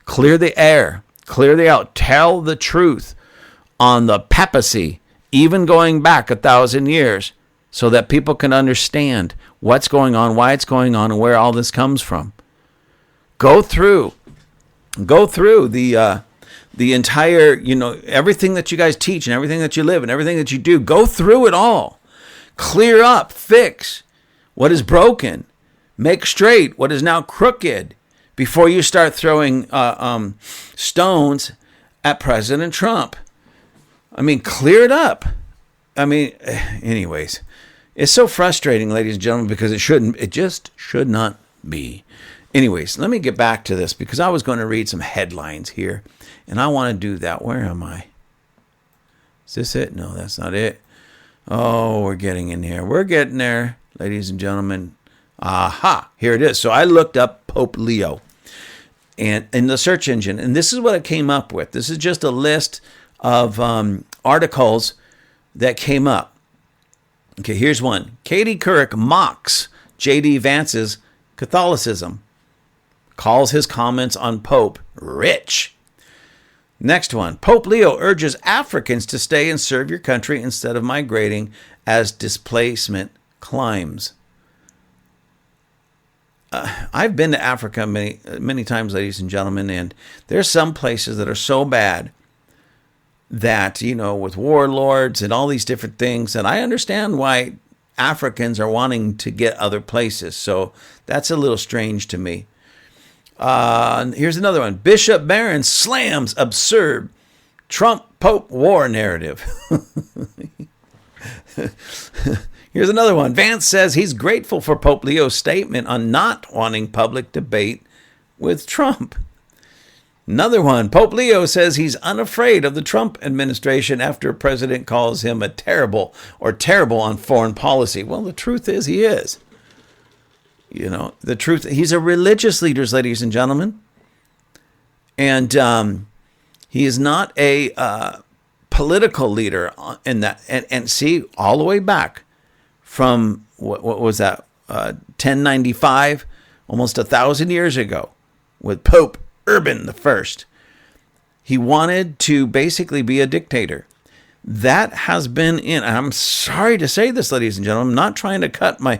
Speaker 1: Clear the air. Clear the out. Tell the truth on the papacy, even going back 1,000 years, so that people can understand what's going on, why it's going on, and where all this comes from. Go through the entire, everything that you guys teach and everything that you live and everything that you do. Go through it all. Clear up, fix what is broken. Make straight what is now crooked before you start throwing stones at President Trump. I mean, clear it up. I mean, anyways, it's so frustrating, ladies and gentlemen, because it just should not be. Anyways, let me get back to this because I was going to read some headlines here, and I want to do that. Where am I? Is this it? No, that's not it. Oh, we're getting in here. We're getting there, ladies and gentlemen. Aha, here it is. So I looked up Pope Leo and in the search engine, and this is what I came up with. This is just a list of articles that came up. Okay, here's one. Katie Couric mocks J.D. Vance's Catholicism, calls his comments on Pope rich. Next one. Pope Leo urges Africans to stay and serve your country instead of migrating as displacement climbs. I've been to Africa many times, ladies and gentlemen, and there's some places that are so bad that, with warlords and all these different things, and I understand why Africans are wanting to get other places. So that's a little strange to me. Here's another one. Bishop Barron slams absurd Trump-Pope war narrative. Here's another one. Vance says he's grateful for Pope Leo's statement on not wanting public debate with Trump. Another one. Pope Leo says he's unafraid of the Trump administration after a president calls him a terrible on foreign policy. Well, the truth is he is. You know, the truth, he's a religious leader, ladies and gentlemen. And he is not a political leader in that. And see, all the way back from, what was that, 1095, almost 1,000 years ago, with Pope Urban I. He wanted to basically be a dictator. That has been in, and I'm sorry to say this, ladies and gentlemen, I'm not trying to cut my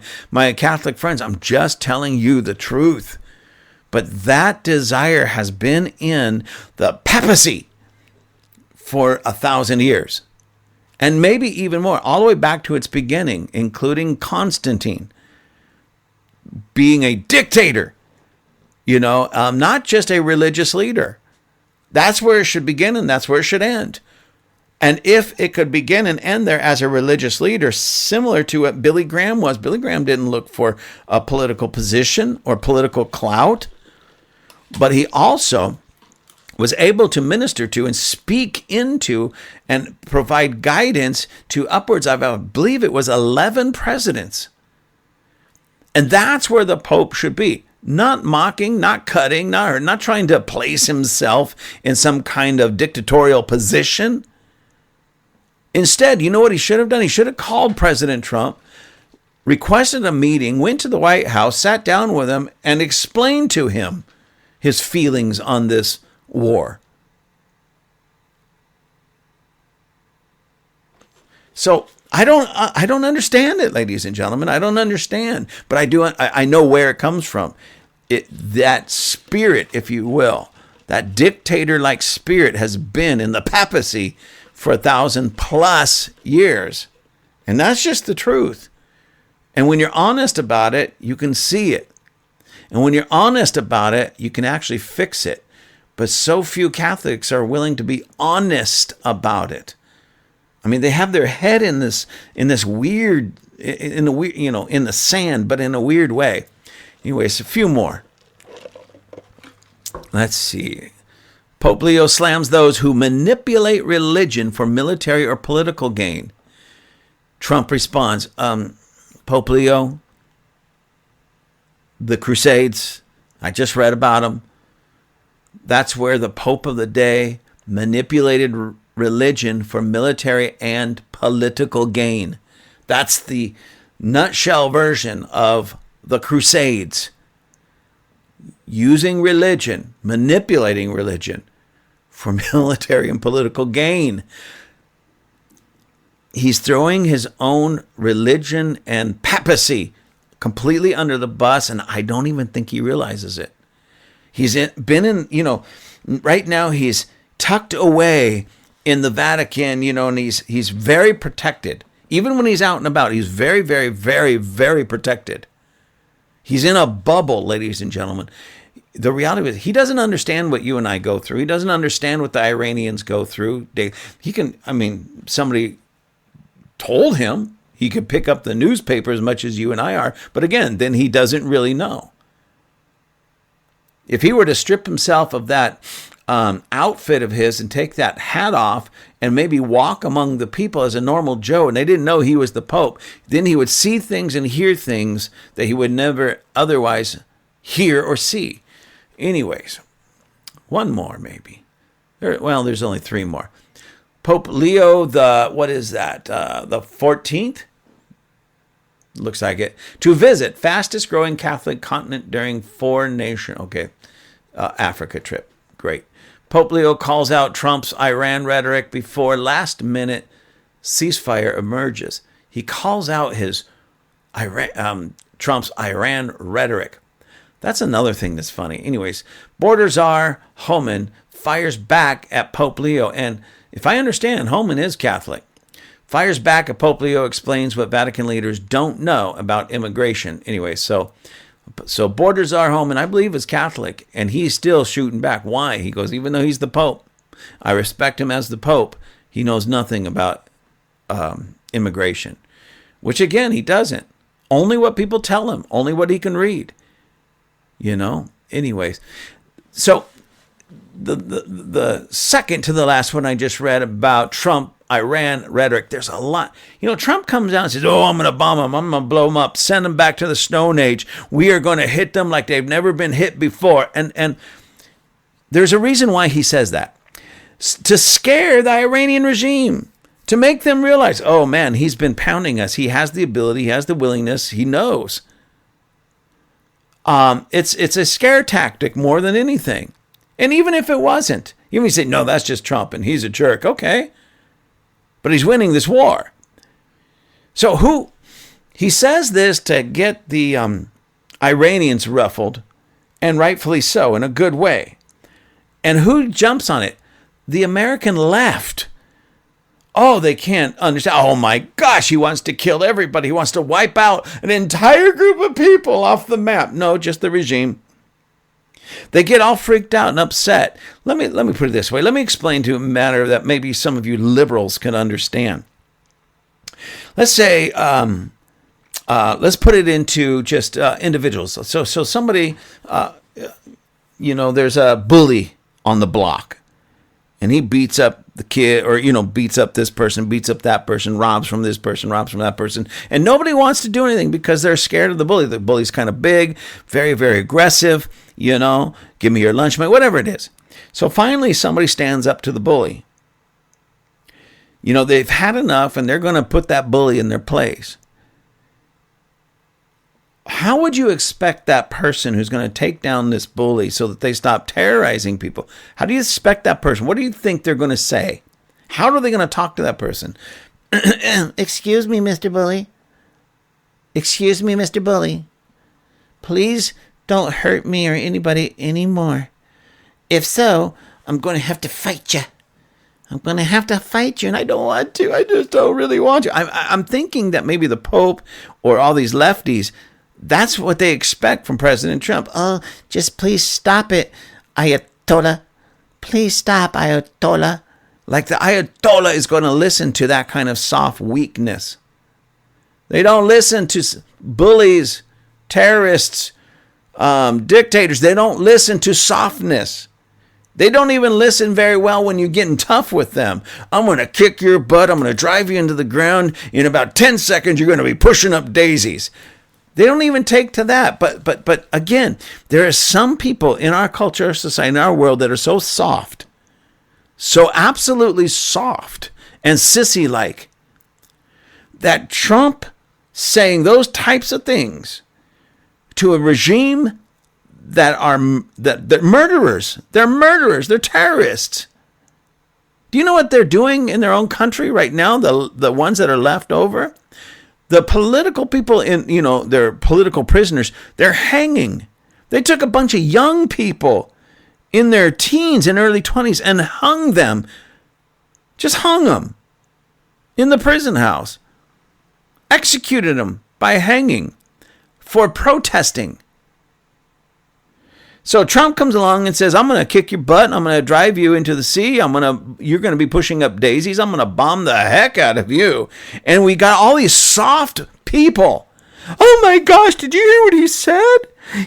Speaker 1: Catholic friends. I'm just telling you the truth. But that desire has been in the papacy for 1,000 years. And maybe even more, all the way back to its beginning, including Constantine being a dictator. You know, not just a religious leader. That's where it should begin and that's where it should end. And if it could begin and end there as a religious leader, similar to what Billy Graham was, Billy Graham didn't look for a political position or political clout, but he also was able to minister to and speak into and provide guidance to upwards of, I believe it was 11 presidents. And that's where the Pope should be. Not mocking, not cutting, not trying to place himself in some kind of dictatorial position. Instead, you know what he should have done? He should have called President Trump, requested a meeting, went to the White House, sat down with him, and explained to him his feelings on this war. So I don't understand it, ladies and gentlemen. I don't understand, but I do. I know where it comes from. That spirit, if you will, that dictator-like spirit has been in the papacy for 1,000+ years. And that's just the truth. And when you're honest about it, you can see it. And when you're honest about it, you can actually fix it. But so few Catholics are willing to be honest about it. I mean, they have their head in the sand, but in a weird way. Anyways, a few more. Let's see. Pope Leo slams those who manipulate religion for military or political gain. Trump responds, Pope Leo, the Crusades, I just read about them. That's where the Pope of the day manipulated religion for military and political gain. That's the nutshell version of the Crusades. Using religion, manipulating religion for military and political gain. He's throwing his own religion and papacy completely under the bus, and I don't even think he realizes it. Right now he's tucked away in the Vatican, and he's very protected. Even when he's out and about, he's very, very, very, very protected. He's in a bubble, ladies and gentlemen. The reality is he doesn't understand what you and I go through. He doesn't understand what the Iranians go through. Somebody told him he could pick up the newspaper as much as you and I are. But again, then he doesn't really know. If he were to strip himself of that outfit of his and take that hat off and maybe walk among the people as a normal Joe, and they didn't know he was the Pope, then he would see things and hear things that he would never otherwise hear or see. Anyways, one more maybe. There's only 3 more. Pope Leo the 14th? Looks like it. To visit fastest growing Catholic continent during Africa trip. Great. Pope Leo calls out Trump's Iran rhetoric before last minute ceasefire emerges. He calls out his Trump's Iran rhetoric. That's another thing that's funny. Anyways, border czar Homan fires back at Pope Leo. And if I understand, Homan is Catholic. Fires back at Pope Leo, explains what Vatican leaders don't know about immigration. Anyway, so So borders our home, and I believe is Catholic, and he's still shooting back. Why? He goes, even though he's the Pope, I respect him as the Pope. He knows nothing about immigration, which again, he doesn't. Only what people tell him, only what he can read. Anyways, so the second to the last one I just read about Trump, Iran rhetoric, there's a lot. Trump comes out and says, I'm going to bomb them. I'm going to blow them up, send them back to the Stone Age. We are going to hit them like they've never been hit before. And there's a reason why he says that. To scare the Iranian regime, to make them realize, oh man, he's been pounding us. He has the ability, he has the willingness, he knows. It's a scare tactic more than anything. And even if it wasn't, you may say, no, that's just Trump and he's a jerk. Okay. But he's winning this war. So he says this to get the Iranians ruffled, and rightfully so, in a good way. And who jumps on it? The American left. Oh, they can't understand. Oh my gosh, he wants to kill everybody. He wants to wipe out an entire group of people off the map. No, just the regime. They get all freaked out and upset. Let me put it this way. Let me explain to you a matter that maybe some of you liberals can understand. Let's say, let's put it into just individuals. So somebody, there's a bully on the block, and he beats up the kid, or beats up this person, beats up that person, robs from this person, robs from that person, and nobody wants to do anything because they're scared of the bully. The bully's kind of big, very, very aggressive. Give me your lunch money, whatever it is. So finally, somebody stands up to the bully. They've had enough, and they're going to put that bully in their place. How would you expect that person who's going to take down this bully so that they stop terrorizing people? How do you expect that person? What do you think they're going to say? How are they going to talk to that person? Excuse me, Mr. Bully. Excuse me, Mr. Bully. Please don't hurt me or anybody anymore. If so, I'm going to have to fight you. I'm going to have to fight you, and I don't want to. I just don't really want to. I'm thinking that maybe the Pope or all these lefties, that's what they expect from President Trump. Oh, just please stop it, Ayatollah. Please stop, Ayatollah. Like the Ayatollah is going to listen to that kind of soft weakness. They don't listen to bullies, terrorists, dictators. They don't listen to softness. They don't even listen very well when you're getting tough with them. I'm going to kick your butt. I'm going to drive you into the ground. In about 10 seconds, you're going to be pushing up daisies. They don't even take to that. But again, there are some people in our culture, society, in our world that are so soft, so absolutely soft and sissy-like, that Trump saying those types of things to a regime that are murderers. They're murderers. They're terrorists. Do you know what they're doing in their own country right now? The ones that are left over, the political people they're political prisoners. They're hanging. They took a bunch of young people in their teens and early 20s and hung them. Just hung them in the prison house. Executed them by hanging for protesting. So Trump comes along and says, I'm going to kick your butt. I'm going to drive you into the sea. You're going to be pushing up daisies. I'm going to bomb the heck out of you. And we got all these soft people. Oh my gosh, did you hear what he said?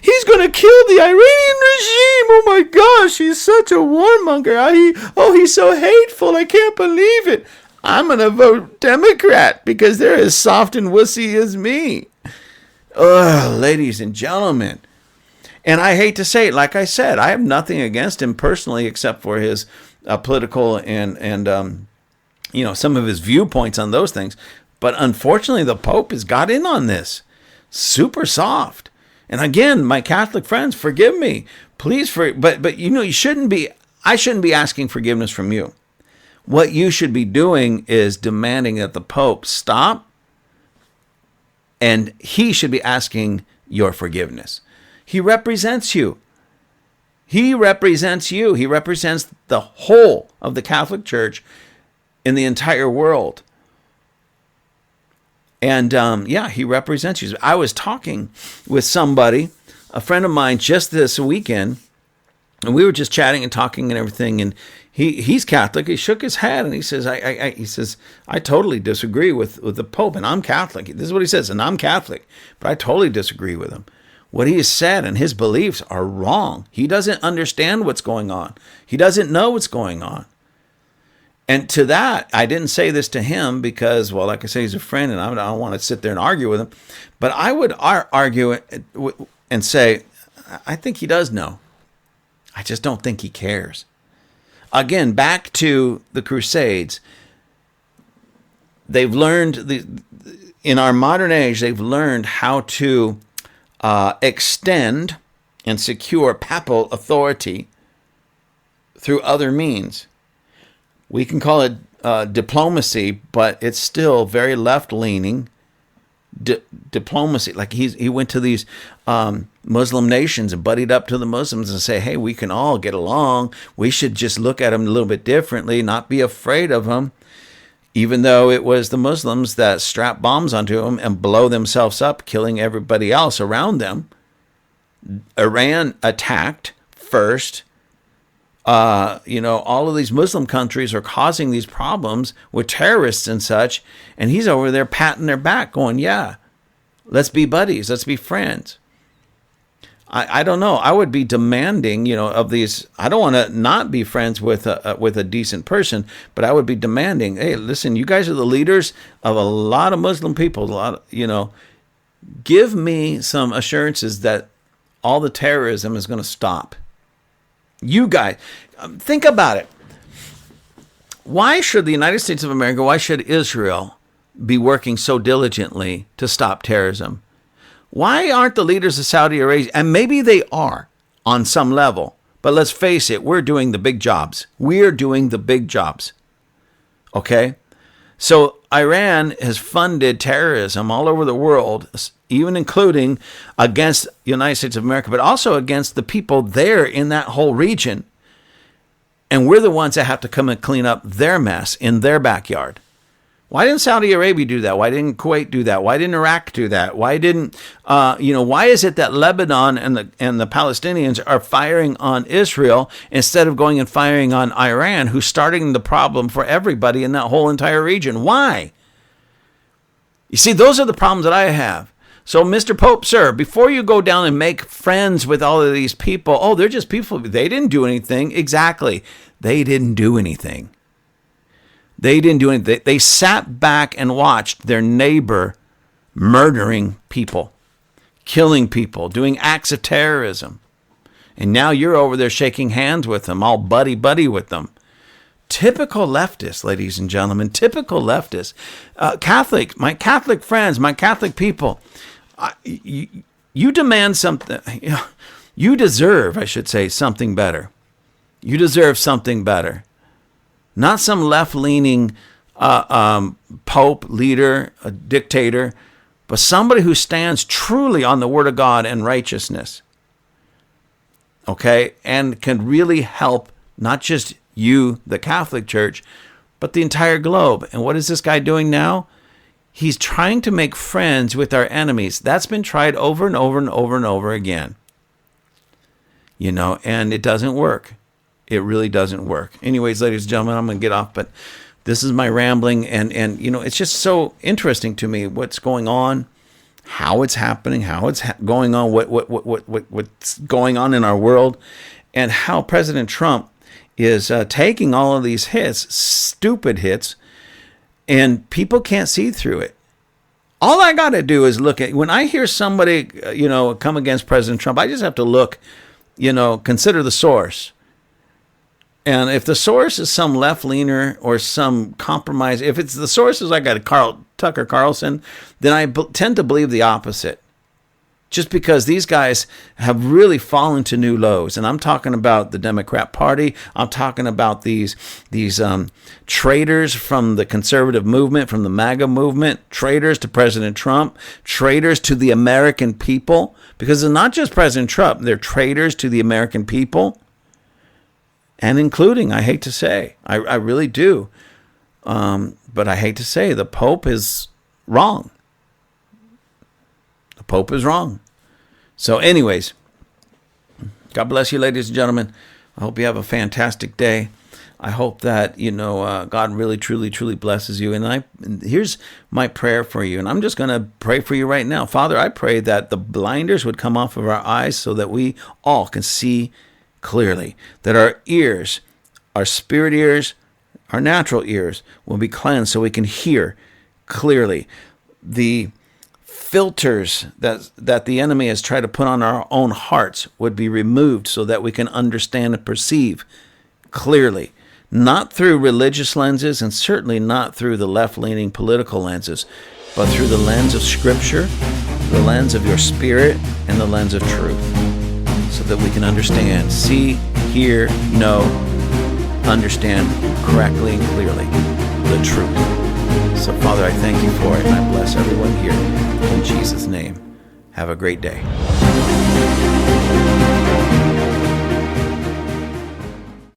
Speaker 1: He's going to kill the Iranian regime. Oh my gosh, he's such a warmonger. He's so hateful. I can't believe it. I'm going to vote Democrat because they're as soft and wussy as me. Ugh, ladies and gentlemen. And I hate to say it, like I said, I have nothing against him personally except for his political and some of his viewpoints on those things. But unfortunately, the Pope has got in on this. Super soft. And again, my Catholic friends, forgive me. Please, but you shouldn't be, I shouldn't be asking forgiveness from you. What you should be doing is demanding that the Pope stop, and he should be asking your forgiveness. He represents you. He represents you. He represents the whole of the Catholic Church in the entire world. And yeah, he represents you. I was talking with somebody, a friend of mine, just this weekend, and we were just chatting and talking and everything. And he's Catholic. He shook his head and he says, I totally disagree with the Pope, and I'm Catholic. This is what he says, and I'm Catholic, but I totally disagree with him. What he has said and his beliefs are wrong. He doesn't understand what's going on. He doesn't know what's going on. And to that, I didn't say this to him because, well, like I say, he's a friend and I don't want to sit there and argue with him. But I would argue and say, I think he does know. I just don't think he cares. Again, back to the Crusades. They've learned, in our modern age, they've learned how to extend and secure papal authority through other means. We can call it diplomacy, but it's still very left-leaning diplomacy. Like he went to these Muslim nations and buddied up to the Muslims and say, hey, we can all get along. We should just look at them a little bit differently, not be afraid of them. Even though it was the Muslims that strap bombs onto them and blow themselves up, killing everybody else around them. Iran attacked first. All of these Muslim countries are causing these problems with terrorists and such. And he's over there patting their back going, yeah, let's be buddies. Let's be friends. I don't know. I would be demanding, of these. I don't want to not be friends with a decent person, but I would be demanding, hey, listen, you guys are the leaders of a lot of Muslim people. Give me some assurances that all the terrorism is going to stop. You guys, think about it. Why should the United States of America, why should Israel be working so diligently to stop terrorism? Why aren't the leaders of Saudi Arabia, and maybe they are on some level, but let's face it, we're doing the big jobs. We're doing the big jobs. Okay? So Iran has funded terrorism all over the world, even including against the United States of America, but also against the people there in that whole region. And we're the ones that have to come and clean up their mess in their backyard. Why didn't Saudi Arabia do that? Why didn't Kuwait do that? Why didn't Iraq do that? Why didn't, why is it that Lebanon and the Palestinians are firing on Israel instead of going and firing on Iran, who's starting the problem for everybody in that whole entire region? Why? You see, those are the problems that I have. So, Mr. Pope, sir, before you go down and make friends with all of these people, they're just people. They didn't do anything. Exactly. They didn't do anything. They didn't do anything. They sat back and watched their neighbor murdering people, killing people, doing acts of terrorism. And now you're over there shaking hands with them, all buddy-buddy with them. Typical leftists, ladies and gentlemen, typical leftists. Catholic, my Catholic friends, my Catholic people, you demand something. You deserve, I should say, something better. You deserve something better. Not some left-leaning pope, leader, a dictator, but somebody who stands truly on the Word of God and righteousness. Okay? And can really help not just you, the Catholic Church, but the entire globe. And what is this guy doing now? He's trying to make friends with our enemies. That's been tried over and over and over and over again. And it doesn't work. It really doesn't work. Anyways, ladies and gentlemen, I'm going to get off, but this is my rambling, and it's just so interesting to me what's going on, how it's happening, how it's going on, what's going on in our world, and how President Trump is taking all of these hits, stupid hits, and people can't see through it. All I got to do is look at, when I hear somebody, come against President Trump, I just have to look, consider the source. And if the source is some left-leaner or some compromise, if it's the source is like a Tucker Carlson, then I tend to believe the opposite. Just because these guys have really fallen to new lows. And I'm talking about the Democrat Party. I'm talking about these traitors from the conservative movement, from the MAGA movement, traitors to President Trump, traitors to the American people. Because it's not just President Trump. They're traitors to the American people. And including, I hate to say, I really do. But I hate to say, the Pope is wrong. Pope is wrong. So anyways, God bless you, ladies and gentlemen. I hope you have a fantastic day. I hope that, God really, truly, truly blesses you. And here's my prayer for you. And I'm just going to pray for you right now. Father, I pray that the blinders would come off of our eyes so that we all can see clearly, that our ears, our spirit ears, our natural ears will be cleansed so we can hear clearly. The filters that the enemy has tried to put on our own hearts would be removed so that we can understand and perceive clearly. Not through religious lenses, and certainly not through the left-leaning political lenses, but through the lens of Scripture, the lens of your Spirit, and the lens of truth, so that we can understand, see, hear, know, understand correctly and clearly the truth. So, Father, I thank you for it, and I bless everyone here in Jesus' name. Have a great day.